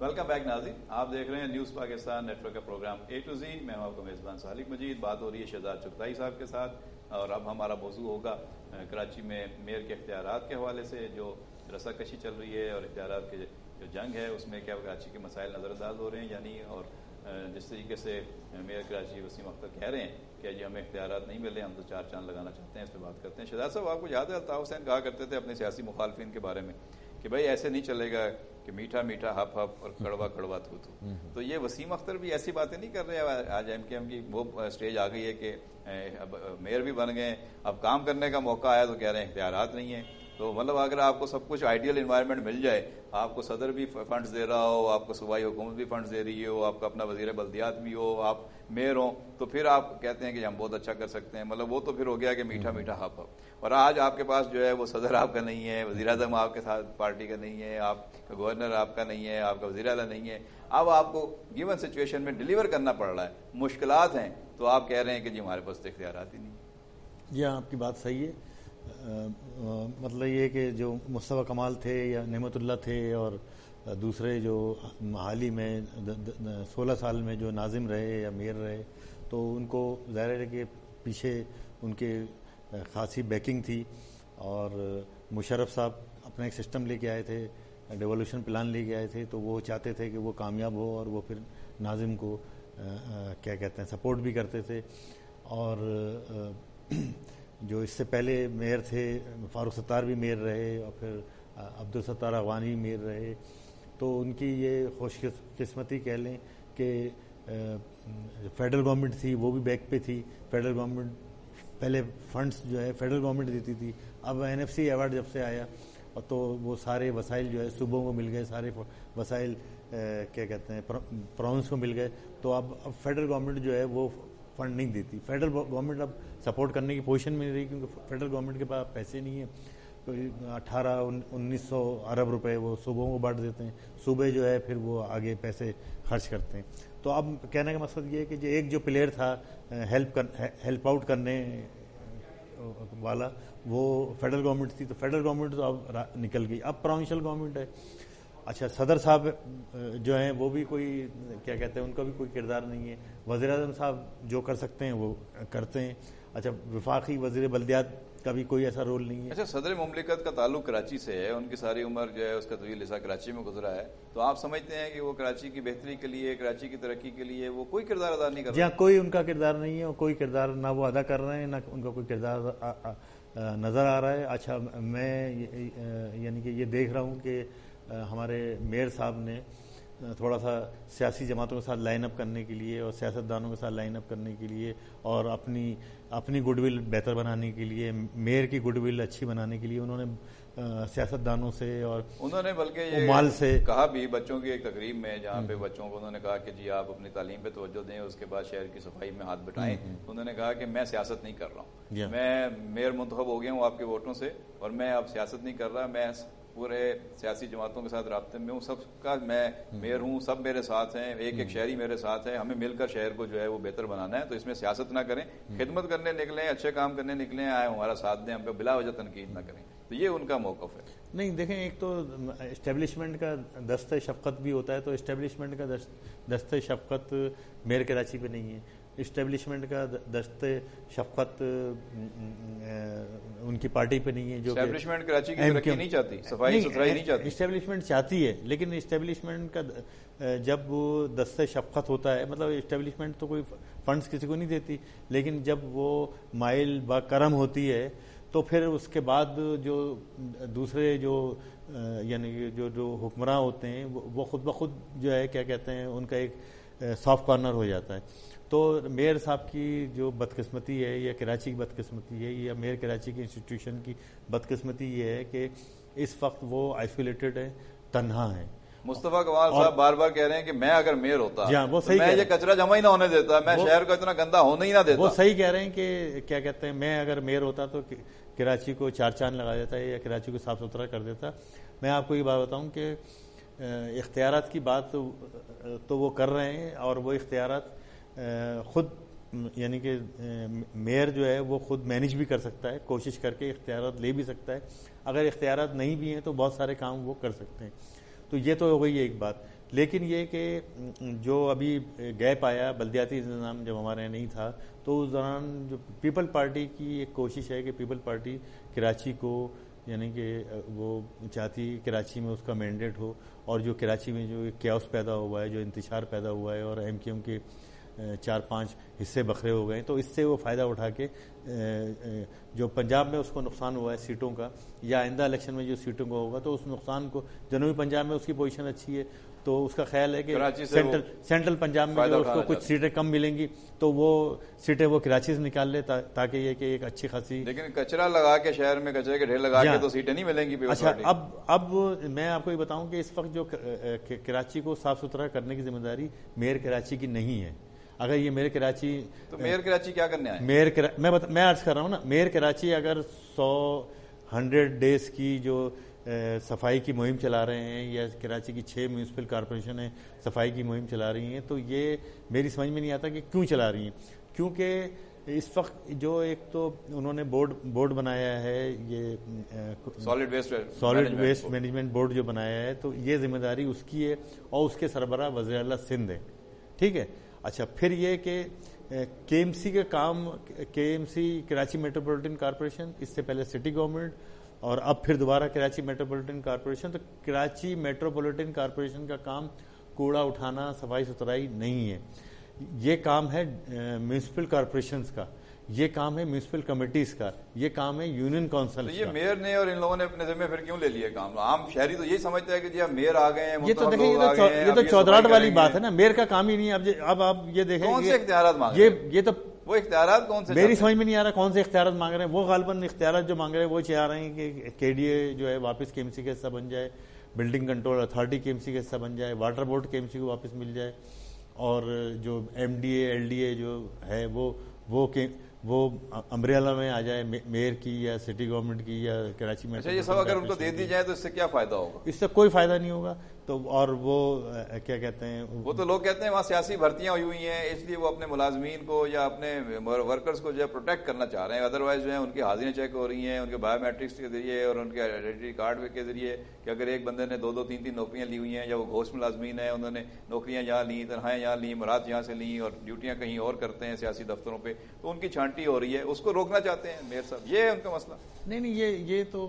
ویلکم بیک ناظرین, آپ دیکھ رہے ہیں نیوز پاکستان نیٹ ورک کا پروگرام A to Z. میں ہوں آپ کا میزبان سالک مجید. بات ہو رہی ہے شہزاد چغتائی صاحب کے ساتھ, اور اب ہمارا موضوع ہوگا کراچی میں میئر کے اختیارات کے حوالے سے جو رسا کشی چل رہی ہے, اور اختیارات کی جو جنگ ہے اس میں کیا کراچی کے مسائل نظر انداز ہو رہے ہیں یا نہیں, اور جس طریقے سے میئر کراچی وسیم اختر کہہ رہے ہیں کہ جی ہمیں اختیارات نہیں ملے, ہم تو 4 چاند لگانا چاہتے ہیں. اس پہ بات کرتے ہیں. شہزاد صاحب, آپ کو یاد ہے الطاف حسین کہا کرتے تھے اپنے سیاسی مخالفین کے بارے میں کہ بھائی ایسے نہیں چلے گا کہ میٹھا میٹھا ہپ ہپ اور کڑوا کڑوا تھو تھو. تو یہ وسیم اختر بھی ایسی باتیں نہیں کر رہے ہیں آج. MKM کی وہ اسٹیج آ گئی ہے کہ اب میئر بھی بن گئے, اب کام کرنے کا موقع آیا تو کہہ رہے ہیں اختیارات نہیں ہیں. تو مطلب اگر آپ کو سب کچھ آئیڈیل انوائرمنٹ مل جائے, آپ کو صدر بھی فنڈز دے رہا ہو, آپ کو صوبائی حکومت بھی فنڈز دے رہی ہو, آپ کا اپنا وزیر بلدیات بھی ہو, آپ میئر ہوں, تو پھر آپ کہتے ہیں کہ ہم بہت اچھا کر سکتے ہیں. مطلب وہ تو پھر ہو گیا کہ میٹھا میٹھا ہپ ہپ. اور آج آپ کے پاس جو ہے وہ صدر آپ کا نہیں ہے, وزیر اعظم آپ کے ساتھ پارٹی کا نہیں ہے, آپ کا گورنر آپ کا نہیں ہے, آپ کا وزیر اعلیٰ نہیں ہے. اب آپ کو گیون سچویشن میں ڈیلیور کرنا پڑ رہا ہے, مشکلات ہیں, تو آپ کہہ رہے ہیں کہ جی ہمارے پاس تو اختیارات ہی نہیں. جی آپ کی بات صحیح ہے. مطلب یہ کہ جو مصطفیٰ کمال تھے یا نعمت اللہ تھے اور دوسرے جو حال ہی میں 16 سال میں جو ناظم رہے یا میئر رہے، تو ان کو ظاہر ہے کہ پیچھے ان کے خاصی بیکنگ تھی، اور مشرف صاحب اپنا ایک سسٹم لے کے آئے تھے، ڈیولوشن پلان لے کے آئے تھے، تو وہ چاہتے تھے کہ وہ کامیاب ہو، اور وہ پھر ناظم کو کیا کہتے ہیں سپورٹ بھی کرتے تھے۔ اور جو اس سے پہلے میئر تھے فاروق ستار بھی میئر رہے، اور پھر عبدالستار افغانی میئر رہے، تو ان کی یہ خوش قسمتی کہہ لیں کہ فیڈرل گورنمنٹ تھی وہ بھی بیک پہ تھی۔ فیڈرل گورنمنٹ پہلے فنڈز جو ہے فیڈرل گورنمنٹ دیتی تھی، اب NFC ایوارڈ جب سے آیا تو وہ سارے وسائل جو ہے صوبوں کو مل گئے، سارے وسائل کیا کہتے ہیں پراونس کو مل گئے، تو اب فیڈرل گورنمنٹ جو ہے وہ فنڈ نہیں دیتی۔ فیڈرل گورنمنٹ اب سپورٹ کرنے کی پوزیشن میں نہیں رہی، کیونکہ فیڈرل گورنمنٹ کے پاس پیسے نہیں ہیں، 1800-1900 ارب روپے وہ صوبوں کو بانٹ دیتے ہیں، صوبے جو ہے پھر وہ آگے پیسے خرچ کرتے ہیں۔ تو اب کہنے کا مقصد یہ ہے کہ جو ایک جو پلیئر تھا ہیلپ آؤٹ کرنے والا، وہ فیڈرل گورنمنٹ تھی، تو فیڈرل گورنمنٹ تو اب نکل گئی، اب پروونشل گورنمنٹ ہے۔ اچھا، صدر صاحب جو ہیں وہ بھی کوئی کیا کہتے ہیں ان کا بھی کوئی کردار نہیں ہے، وزیر اعظم صاحب جو کر سکتے ہیں وہ کرتے ہیں۔ اچھا، وفاقی وزیر بلدیات کا بھی کوئی ایسا رول نہیں ہے۔ اچھا، صدر مملکت کا تعلق کراچی سے ہے، ان کی ساری عمر جو ہے اس کا طویل حصہ کراچی میں گزرا ہے، تو آپ سمجھتے ہیں کہ وہ کراچی کی بہتری کے لیے، کراچی کی ترقی کے لیے وہ کوئی کردار ادا نہیں کر رہے؟ جہاں کوئی ان کا کردار نہیں ہے، اور کوئی کردار نہ وہ ادا کر رہے ہیں، نہ ان کا کوئی کردار نظر آ رہا ہے۔ اچھا، میں یعنی کہ یہ دیکھ رہا ہوں کہ ہمارے میئر صاحب نے تھوڑا سا سیاسی جماعتوں کے ساتھ لائن اپ کرنے کے لیے اور سیاستدانوں کے ساتھ لائن اپ کرنے کے لیے اور اپنی گڈ ول بہتر بنانے کے لیے، میئر کی گڈ ول اچھی بنانے کے لیے انہوں نے سیاستدانوں سے اور انہوں نے بلکہ مال سے کہا بھی بچوں کی ایک تقریب میں، جہاں پہ بچوں کو انہوں نے کہا کہ جی آپ اپنی تعلیم پہ توجہ دیں، اس کے بعد شہر کی صفائی میں ہاتھ بٹائیں۔ انہوں نے کہا کہ میں سیاست نہیں کر رہا ہوں، میں میئر منتخب ہو گیا ہوں آپ کے ووٹوں سے، اور میں اب سیاست نہیں کر رہا، میں پورے سیاسی جماعتوں کے ساتھ رابطے میں ہوں، سب کا میں میئر ہوں، سب میرے ساتھ ہیں، ایک ایک شہری میرے ساتھ ہے، ہمیں مل کر شہر کو جو ہے وہ بہتر بنانا ہے، تو اس میں سیاست نہ کریں، خدمت کرنے نکلیں، اچھے کام کرنے نکلیں، آئے ہمارا ساتھ دیں، ہم پہ بلا وجہ تنقید نہ کریں۔ تو یہ ان کا موقف ہے۔ نہیں، دیکھیں، ایک تو اسٹیبلشمنٹ کا دستِ شفقت بھی ہوتا ہے، تو اسٹیبلشمنٹ کا دستِ شفقت میئر کراچی پہ نہیں ہے، اسٹیبلشمنٹ کا دستِ شفقت ان کی پارٹی پہ نہیں ہے، جو اسٹیبلشمنٹ کراچی کی ترقی نہیں چاہتی، صفائی ستھرائی نہیں چاہتی۔ اسٹیبلشمنٹ چاہتی ہے، لیکن اسٹیبلشمنٹ کا جب وہ دستِ شفقت ہوتا ہے، مطلب اسٹیبلشمنٹ تو کوئی فنڈز کسی کو نہیں دیتی، لیکن جب وہ مائل با کرم ہوتی ہے تو پھر اس کے بعد جو دوسرے جو یعنی جو حکمراں ہوتے ہیں وہ خود بخود جو ہے کیا کہتے ہیں ان کا ایک سافٹ کارنر ہو جاتا ہے۔ تو میئر صاحب کی جو بدقسمتی ہے، یا کراچی کی بدقسمتی ہے، یا میئر کراچی کی انسٹیٹیوشن کی بدقسمتی یہ ہے کہ اس وقت وہ آئسولیٹڈ ہے، تنہا ہے۔ مصطفیٰ کمال صاحب بار بار کہہ رہے ہیں کہ میں اگر میئر ہوتا میں یہ کچرا جمع ہی نہ ہونے دیتا، میں شہر کو اتنا گندا ہونے ہی نہ دیتا۔ وہ صحیح کہہ رہے ہیں کہ کیا کہتے ہیں میں اگر میئر ہوتا تو کراچی کو 4 چاند لگا دیتا ہے، یا کراچی کو صاف ستھرا کر دیتا۔ میں آپ کو یہ بات بتاؤں کہ اختیارات کی بات تو وہ کر رہے ہیں، اور وہ اختیارات خود یعنی کہ میئر جو ہے وہ خود مینیج بھی کر سکتا ہے، کوشش کر کے اختیارات لے بھی سکتا ہے، اگر اختیارات نہیں بھی ہیں تو بہت سارے کام وہ کر سکتے ہیں۔ تو یہ تو ہو گئی ایک بات، لیکن یہ کہ جو ابھی گیپ آیا بلدیاتی نظام جب ہمارے یہاں نہیں تھا، تو اس دوران جو پیپل پارٹی کی ایک کوشش ہے کہ پیپل پارٹی کراچی کو یعنی کہ وہ چاہتی کراچی میں اس کا مینڈیٹ ہو، اور جو کراچی میں جو کیوس پیدا ہوا ہے، جو انتشار پیدا ہوا ہے، اور MKM کے 4-5 حصے بکھرے ہو گئے، تو اس سے وہ فائدہ اٹھا کے جو پنجاب میں اس کو نقصان ہوا ہے سیٹوں کا، یا آئندہ الیکشن میں جو سیٹوں کا ہوگا، تو اس نقصان کو جنوبی پنجاب میں اس کی پوزیشن اچھی ہے، تو اس کا خیال ہے کہ سینٹرل پنجاب میں جو اس کو کچھ سیٹیں کم ملیں گی تو وہ سیٹیں وہ کراچی سے نکال لے، تاکہ یہ کہ ایک اچھی خاصی، لیکن کچرا لگا کے شہر میں کچرے کے ڈھیر لگا کے تو سیٹیں نہیں ملیں گی۔ اچھا، اب میں آپ کو یہ بتاؤں کہ اس وقت جو کراچی کو صاف ستھرا کرنے کی ذمہ داری میئر کراچی کی نہیں ہے۔ اگر یہ میئر کراچی، تو میئر کراچی کیا کرنے آئے؟ میں عرض کر رہا ہوں نا، میئر کراچی اگر 100 ڈیز کی جو صفائی کی مہم چلا رہے ہیں، یا کراچی کی 6 میونسپل کارپوریشنیں صفائی کی مہم چلا رہی ہیں، تو یہ میری سمجھ میں نہیں آتا کہ کیوں چلا رہی ہیں، کیونکہ اس وقت جو ایک تو انہوں نے بورڈ بنایا ہے، یہ سالڈ ویسٹ مینجمنٹ بورڈ جو بنایا ہے، تو یہ ذمہ داری اس کی ہے اور اس کے سربراہ وزیر اعلیٰ سندھ ہے. ٹھیک ہے. اچھا، پھر یہ کہ کے ایم سی کا کام، K M C Karachi metropolitan corporation, اس سے پہلے سٹی گورنمنٹ اور اب پھر دوبارہ کراچی میٹروپولیٹن کارپوریشن. تو کراچی میٹروپولیٹن کارپوریشن کا کام کوڑا اٹھانا، صفائی ستھرائی نہیں ہے. یہ کام ہے میونسپل کارپوریشنز کا، یہ کام ہے میونسپل کمیٹیز کا، یہ کام ہے یونین کونسل. یہ میئر نے اور ان لوگوں نے اپنے ذمہ پھر کیوں لے لیا کام؟ عام شہری تو یہی سمجھتا ہے کہ جی اب میئر آ گئے ہیں. یہ تو دیکھیں، یہ تو چودراہٹ والی بات ہے نا، میئر کا کام ہی نہیں ہے. اب آپ یہ دیکھیں کون سے اختیارات مانگ رہے ہیں، یہ تو وہ اختیارات کون سے؟ میری سمجھ میں نہیں آ رہا کون سے اختیارات مانگ رہے ہیں. وہ غالباً اختیارات جو مانگ رہے ہیں وہ چاہ رہے ہیں کہ کے ڈی اے جو ہے واپس کے ایم سی کا حصہ بن جائے، بلڈنگ کنٹرول اتھارٹی کے ایم سی کا حصہ بن جائے، واٹر بورڈ کے ایم سی کو واپس مل جائے، اور جو M D A L D A جو ہے وہ امبریلا میں آ جائے، میئر کی یا سٹی گورنمنٹ کی یا کراچی میں. یہ سب اگر ان کو دے دی جائے تو اس سے کیا فائدہ ہوگا؟ اس سے کوئی فائدہ نہیں ہوگا. تو اور وہ کیا کہتے ہیں، وہ تو لوگ کہتے ہیں وہاں سیاسی بھرتیاں ہوئی ہوئی ہیں، اس لیے وہ اپنے ملازمین کو یا اپنے ورکرز کو جو ہے پروٹیکٹ کرنا چاہ رہے ہیں. ادروائز جو ہے ان کی حاضریاں چیک ہو رہی ہیں ان کے بایو میٹرکس کے ذریعے اور ان کے آئیڈینٹی کارڈ کے ذریعے، کہ اگر ایک بندے نے 2-2 3-3 نوکریاں لی ہوئی ہیں یا وہ گھوست ملازمین ہیں، انہوں نے نوکریاں یہاں لیں، تنخواہیں یہاں لیں، مراد یہاں سے لیں اور ڈیوٹیاں کہیں اور کرتے ہیں سیاسی دفتروں پہ، تو ان کی چھانٹی ہو رہی ہے. اس کو روکنا چاہتے ہیں میئر صاحب، یہ ہے ان کا مسئلہ. نہیں، یہ تو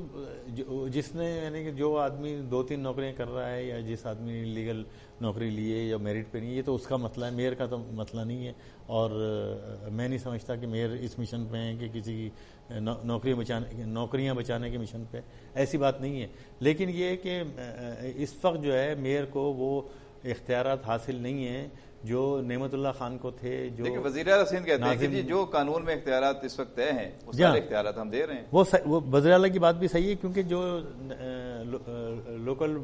جس نے یعنی کہ جو آدمی 2-3 نوکریاں کر رہا ہے یا جس آدمی نے لیگل نوکری لی ہے یا میرٹ پہ نہیں، یہ تو اس کا مسئلہ ہے، میئر کا تو مسئلہ نہیں ہے. اور میں نہیں سمجھتا کہ میئر اس مشن پہ ہیں کہ کسی کی نوکریاں بچانے کے مشن پہ، ایسی بات نہیں ہے. لیکن یہ کہ اس وقت جو ہے میئر کو وہ اختیارات حاصل نہیں ہیں جو نعمت اللہ خان کو تھے. جو لیکن وزیر اعلیٰ سندھ کہتے ہیں کہ جی جو قانون میں اختیارات اس وقت طے ہیں وہ سارے اختیارات ہم دے رہے ہیں. وہ وزیر اعلیٰ کی بات بھی صحیح ہے، کیونکہ جو لوکل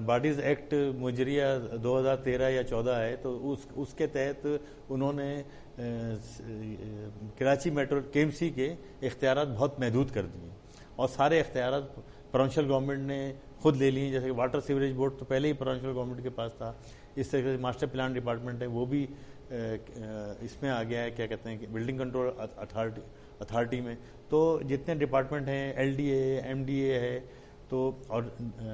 باڈیز ایکٹ مجریہ 2013 یا 14 ہے، تو اس کے تحت انہوں نے کراچی میٹرو کے ایم سی کے اختیارات بہت محدود کر دیے اور سارے اختیارات پرونشل گورنمنٹ نے خود لے لیے. جیسے کہ واٹر سیوریج بورڈ تو پہلے ہی پرونشل گورنمنٹ کے پاس تھا. اس طرح سے ماسٹر پلان ڈپارٹمنٹ ہے وہ بھی اس میں آ گیا ہے، کیا کہتے ہیں کہ بلڈنگ کنٹرول اتھارٹی میں. تو جتنے ڈپارٹمنٹ ہیں، L D A, M D A ہے، تو اور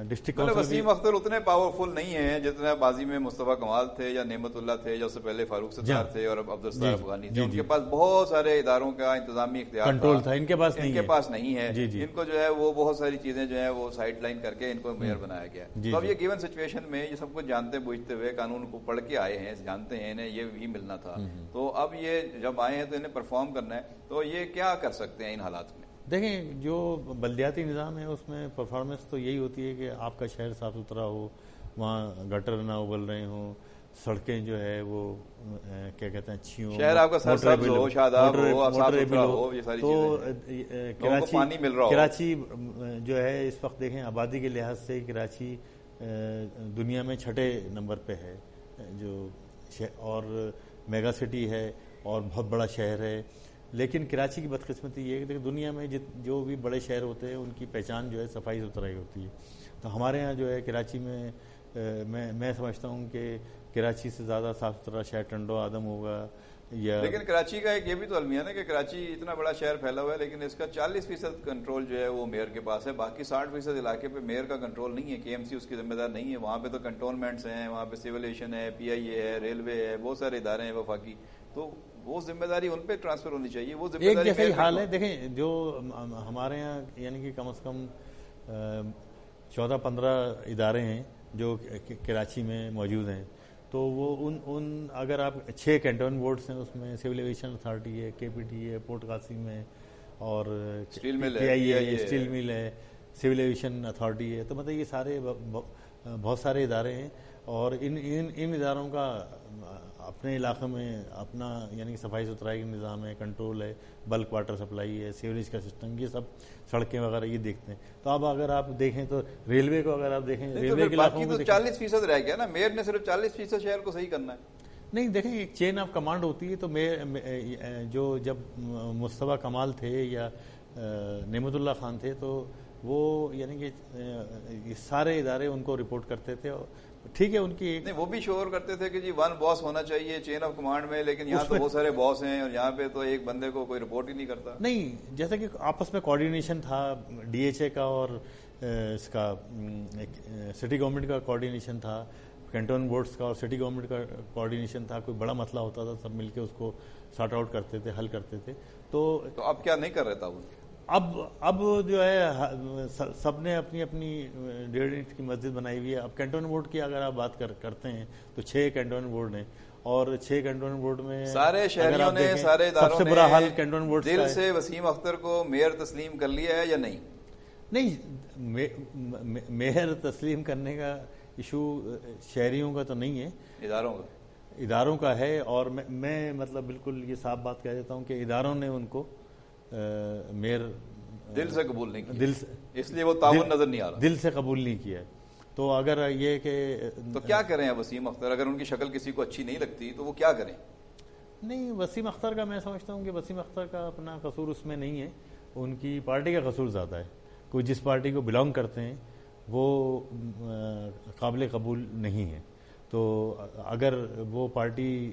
ڈسٹرکٹ وسیم اختر اتنے پاورفل نہیں ہیں جتنا ماضی میں مصطفیٰ کمال تھے یا نعمت اللہ تھے یا اس سے پہلے فاروق ستار تھے اور اب عبدالستار افغانی تھے. ان کے پاس بہت سارے اداروں کا انتظامی اختیار کنٹرول تھا، ان کے پاس نہیں ہے. ان کو جو ہے وہ بہت ساری چیزیں جو ہے وہ سائڈ لائن کر کے ان کو میئر بنایا گیا. تو اب یہ گیون سچویشن میں یہ سب کچھ جانتے بوجھتے ہوئے قانون کو پڑھ کے آئے ہیں، جانتے ہیں انہیں یہ بھی ملنا تھا، تو اب یہ جب آئے ہیں تو انہیں پرفارم کرنا ہے. تو یہ کیا کر سکتے ہیں ان حالات میں؟ دیکھیں، جو بلدیاتی نظام ہے اس میں پرفارمنس تو یہی ہوتی ہے کہ آپ کا شہر صاف ستھرا ہو، وہاں گٹر نہ ابل رہے ہوں، سڑکیں جو ہے وہ کیا کہتے ہیں اچھی ہوں، شہر آپ کا سرسبز ہو، شاداب ہو، صاف ستھرا ہو، یہ ساری چیزیں. تو پانی مل رہا ہو. کراچی جو ہے اس وقت دیکھیں آبادی کے لحاظ سے کراچی دنیا میں 6 نمبر پہ ہے، جو اور میگا سٹی ہے اور بہت بڑا شہر ہے. لیکن کراچی کی بدقسمتی یہ ہے کہ دنیا میں جو بھی بڑے شہر ہوتے ہیں ان کی پہچان جو ہے صفائی ستھرائی ہوتی ہے. تو ہمارے ہاں جو ہے کراچی میں میں سمجھتا ہوں کہ کراچی سے زیادہ صاف ستھرا شہر ٹنڈو آدم ہوگا. لیکن کراچی کا ایک یہ بھی تو المیہ ہے کہ کراچی اتنا بڑا شہر پھیلا ہوا ہے لیکن اس کا 40% کنٹرول جو ہے وہ میئر کے پاس ہے. باقی 60% علاقے پہ میئر کا کنٹرول نہیں ہے، کے ایم سی اس کی ذمہ دار نہیں ہے. وہاں پہ تو کنٹونمنٹس ہیں، وہاں پہ سول ایویشن ہے، پی آئی اے ہے، ریلوے ہے، بہت سارے ادارے ہیں وفاقی. تو وہ ذمہ داری ان پہ ٹرانسفر ہونی چاہیے. وہ ذمہ داری ایک جیسا حال ہے. دیکھیں، جو ہمارے یہاں یعنی کہ کم از کم 14-15 ادارے ہیں جو کراچی میں موجود ہیں. تو وہ ان اگر آپ 6 کینٹون بورڈز ہیں، اس میں سول ایویشن اتھارٹی ہے، کے پی ٹی ہے، پورٹ قاسم ہے، اور پی آئی اے ہے، اسٹیل مل ہے، سول ایویشن اتھارٹی ہے. تو مطلب یہ سارے بہت سارے ادارے ہیں اور ان اداروں کا اپنے علاقے میں اپنا یعنی صفائی ستھرائی کا نظام ہے، کنٹرول ہے، بلک واٹر سپلائی ہے، سیوریج کا سسٹم، یہ سب سڑکیں وغیرہ یہ دیکھتے ہیں. تو اب اگر آپ دیکھیں تو ریلوے کو اگر آپ دیکھیں، ریلوے کے علاقوں میں 40% رہ گیا نا. میئر نے صرف 40% شہر کو صحیح کرنا ہے. نہیں، دیکھیں ایک چین آف کمانڈ ہوتی ہے. تو جو جب مصطفیٰ کمال تھے یا نعمت اللہ خان تھے تو وہ یعنی کہ سارے ادارے ان کو رپورٹ کرتے تھے ٹھیک ہے ان کی ایک نہیں، وہ بھی شور کرتے تھے کہ جی ون باس ہونا چاہیے چین آف کمانڈ میں، لیکن یہاں تو بہت سارے باس ہیں اور یہاں پہ تو ایک بندے کو کوئی رپورٹ ہی نہیں کرتا. نہیں، جیسا کہ آپس میں کوارڈینیشن تھا ڈی ایچ اے کا اور اس کا سٹی گورنمنٹ کا کوارڈینیشن تھا، کینٹون بورڈز کا اور سٹی گورنمنٹ کا کوارڈینیشن تھا. کوئی بڑا مسئلہ ہوتا تھا سب مل کے اس کو سارٹ آؤٹ کرتے تھے، حل کرتے تھے. تو اب کیا نہیں کر رہا تھا وہ؟ اب جو ہے سب نے اپنی اپنی 1.5 اینٹ کی مسجد بنائی ہوئی ہے. اب کینٹون بورڈ کی اگر آپ بات کرتے ہیں تو 6 کینٹون بورڈ ہیں، اور 6 کینٹون بورڈ میں سارے شہریوں نے، سارے اداروں سب سے برا حال کینٹون بورڈ دل سے وسیم اختر کو میئر تسلیم کر لیا ہے یا نہیں؟ نہیں، میئر تسلیم کرنے کا ایشو شہریوں کا تو نہیں ہے، اداروں کا ہے. اور میں مطلب بالکل یہ صاف بات کہہ دیتا ہوں کہ اداروں نے ان کو میئر دل سے قبول نہیں کیا، اس لیے وہ تعاون نظر نہیں آ رہا، دل سے قبول نہیں کیا ہے. تو اگر یہ کہ تو کیا کریں وسیم اختر؟ اگر ان کی شکل کسی کو اچھی نہیں لگتی تو وہ کیا کریں؟ نہیں، وسیم اختر کا میں سمجھتا ہوں کہ وسیم اختر کا اپنا قصور اس میں نہیں ہے، ان کی پارٹی کا قصور زیادہ ہے. کوئی جس پارٹی کو بلانگ کرتے ہیں وہ قابل قبول نہیں ہے. تو اگر وہ پارٹی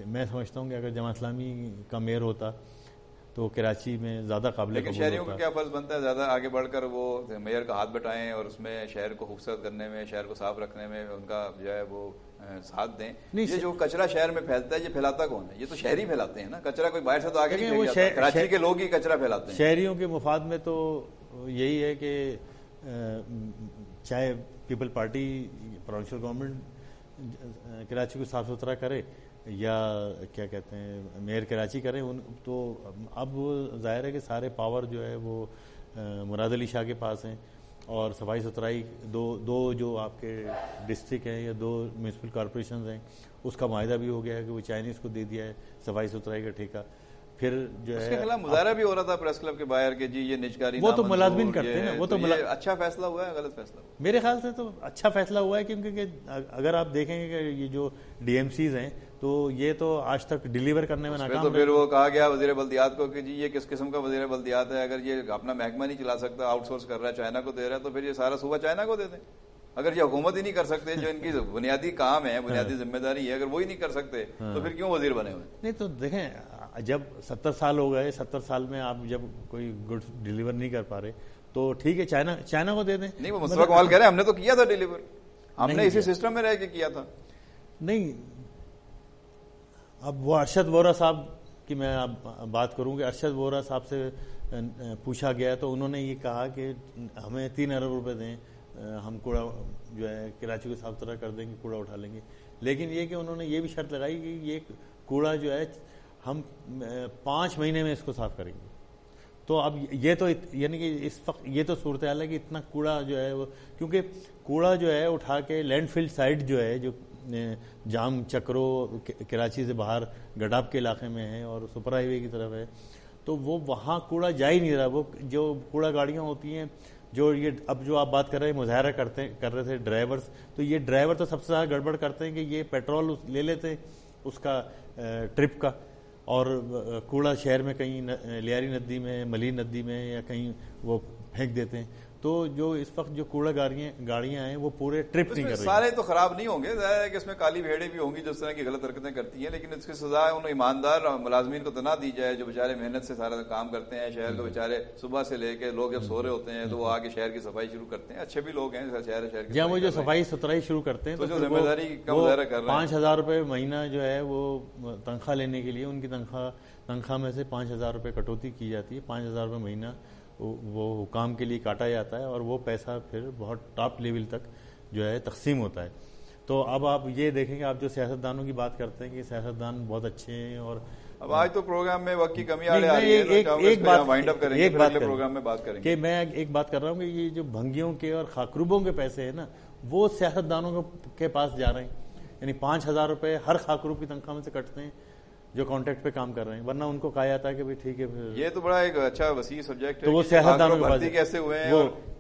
میں سمجھتا ہوں کہ اگر جماعت اسلامی کا میئر ہوتا تو کراچی میں زیادہ قابل قبول ہوتا. لیکن شہریوں کا کیا فرض بنتا ہے زیادہ آگے بڑھ کر وہ میئر کا ہاتھ بٹائیں اور اس میں شہر کو خوبصورت کرنے میں، شہر کو صاف رکھنے میں ان کا جو ہے وہ ساتھ دیں. یہ جو کچرا شہر میں پھیلتا ہے یہ پھیلاتا کون ہے؟ یہ تو شہری پھیلاتے ہیں نا. کچرا کوئی باہر سے تو آگے نہیں پھیلاتا، کراچی کے لوگ ہی کچرا پھیلاتے ہیں. شہریوں کے مفاد میں تو یہی ہے کہ چاہے people party provincial government Karachi کو صاف ستھرا کرے یا کیا کہتے ہیں میئر کراچی کریں، تو اب ظاہر ہے کہ سارے پاور جو ہے وہ مراد علی شاہ کے پاس ہیں. اور صفائی ستھرائی دو جو آپ کے ڈسٹرکٹ ہیں یا 2 میونسپل کارپوریشنز ہیں اس کا معاہدہ بھی ہو گیا ہے کہ وہ چائنیز کو دے دیا ہے صفائی ستھرائی کا ٹھیکہ. پھر جو ہے اس کے خلاف مظاہرہ بھی ہو رہا تھا پریس کلب کے باہر کہ جی یہ نجکاری، وہ تو ملازمین کرتے ہیں نا. وہ تو اچھا فیصلہ ہوا ہے غلط فیصلہ؟ میرے خیال سے تو اچھا فیصلہ ہوا ہے، کیونکہ اگر آپ دیکھیں گے کہ یہ جو ڈی ایم سیز ہیں تو یہ تو آج تک ڈیلیور کرنے میں ناکام. تو پھر وہ کہا گیا وزیر بلدیات کو کہ جی یہ کس قسم کا وزیر بلدیات ہے؟ اگر یہ اپنا محکمہ نہیں چلا سکتا، آؤٹ سورس کر رہا ہے، چائنا کو دے رہا ہے، تو پھر یہ سارا صوبہ چائنا کو دے دیں. اگر یہ حکومت ہی نہیں کر سکتے، جو ان کی بنیادی کام ہے، بنیادی ذمہ داری ہے، اگر وہی نہیں کر سکتے تو پھر کیوں وزیر بنے ہوئے؟ نہیں تو دیکھیں، جب 70 سال ہو گئے، 70 سال میں آپ جب کوئی گڈ ڈیلیور نہیں کر پا رہے تو ٹھیک ہے چائنا کو دے دیں. نہیں، وہ مصطفیٰ کمال کہہ رہے ہیں ہم نے تو کیا تھا ڈیلیور، ہم نے اسی سسٹم میں رہ کے کیا تھا. نہیں، اب وہ ارشد وورا صاحب کی میں اب بات کروں کہ ارشد وورا صاحب سے پوچھا گیا تو انہوں نے یہ کہا کہ ہمیں 3 ارب روپے دیں، ہم کوڑا جو ہے کراچی کو صاف ستھرا کر دیں گے، کوڑا اٹھا لیں گے. لیکن یہ کہ انہوں نے یہ بھی شرط لگائی کہ یہ کوڑا جو ہے ہم 5 مہینے میں اس کو صاف کریں گے. تو اب یہ تو یعنی کہ اس وقت یہ تو صورتحال ہے کہ اتنا کوڑا جو ہے وہ، کیونکہ کوڑا جو ہے اٹھا کے لینڈ فل سائٹ جو ہے جو جام چکرو کراچی سے باہر گڈاب کے علاقے میں ہے اور سپر ہائی وے کی طرف ہے، تو وہ وہاں کوڑا جا ہی نہیں رہا. وہ جو کوڑا گاڑیاں ہوتی ہیں جو یہ اب جو آپ بات کر رہے ہیں مظاہرہ کر رہے تھے ڈرائیورز، تو یہ ڈرائیور تو سب سے زیادہ گڑبڑ کرتے ہیں کہ یہ پیٹرول لے لیتے اس کا ٹرپ کا، اور کوڑا شہر میں کہیں لیاری ندی میں، ملی ندی میں یا کہیں وہ پھینک دیتے ہیں. تو جو اس وقت جو کوڑا گاڑیاں ہیں وہ پورے ٹرپ نہیں کر رہی. سارے تو خراب نہیں ہوں گے، ظاہر ہے کہ اس میں کالی بھیڑیں بھی ہوں گی جس طرح کی غلط حرکتیں کرتی ہیں، لیکن اس کی سزا ان ایماندار ملازمین کو تو نہ دی جائے جو بیچارے محنت سے سارا کام کرتے ہیں. شہر کو بیچارے صبح سے لے کے لوگ جب سو رہے ہوتے ہیں تو وہ آگے شہر کی صفائی شروع کرتے ہیں. اچھے بھی لوگ ہیں شہر کی، جہاں وہ جو صفائی ستھرائی شروع کرتے ہیں تو جو ذمہ داری کا مظاہرہ کر رہے ہیں. 5,000 روپے مہینہ جو ہے وہ تنخواہ لینے کے لیے ان کی تنخواہ میں سے 5,000 روپے کٹوتی کی جاتی ہے. 5,000 روپے مہینہ وہ حکام کے لیے کاٹا جاتا ہے اور وہ پیسہ پھر بہت ٹاپ لیول تک جو ہے تقسیم ہوتا ہے. تو اب آپ یہ دیکھیں کہ آپ جو سیاستدانوں کی بات کرتے ہیں کہ سیاستدان بہت اچھے ہیں، اور اب آج تو پروگرام میں وقت کی کمی آ رہی ہے، ایک بات وائنڈ اپ کریں گے، پھر اگلے پروگرام میں بات کریں گے. کہ میں ایک بات کر رہا ہوں کہ یہ جو بھنگیوں کے اور خاکروبوں کے پیسے ہیں نا وہ سیاستدانوں کے پاس جا رہے ہیں. یعنی 5,000 روپے ہر خاکروب کی تنخواہ میں سے کٹتے ہیں جو کانٹریکٹ پہ کام کر رہے ہیں، ورنہ ان کو کہا جاتا ہے کہ بھائی ٹھیک ہے. یہ تو بڑا ایک اچھا وسیع سبجیکٹ ہے. تو وہ سیاستدانوں کے پاس کیسے ہوئے ہیں،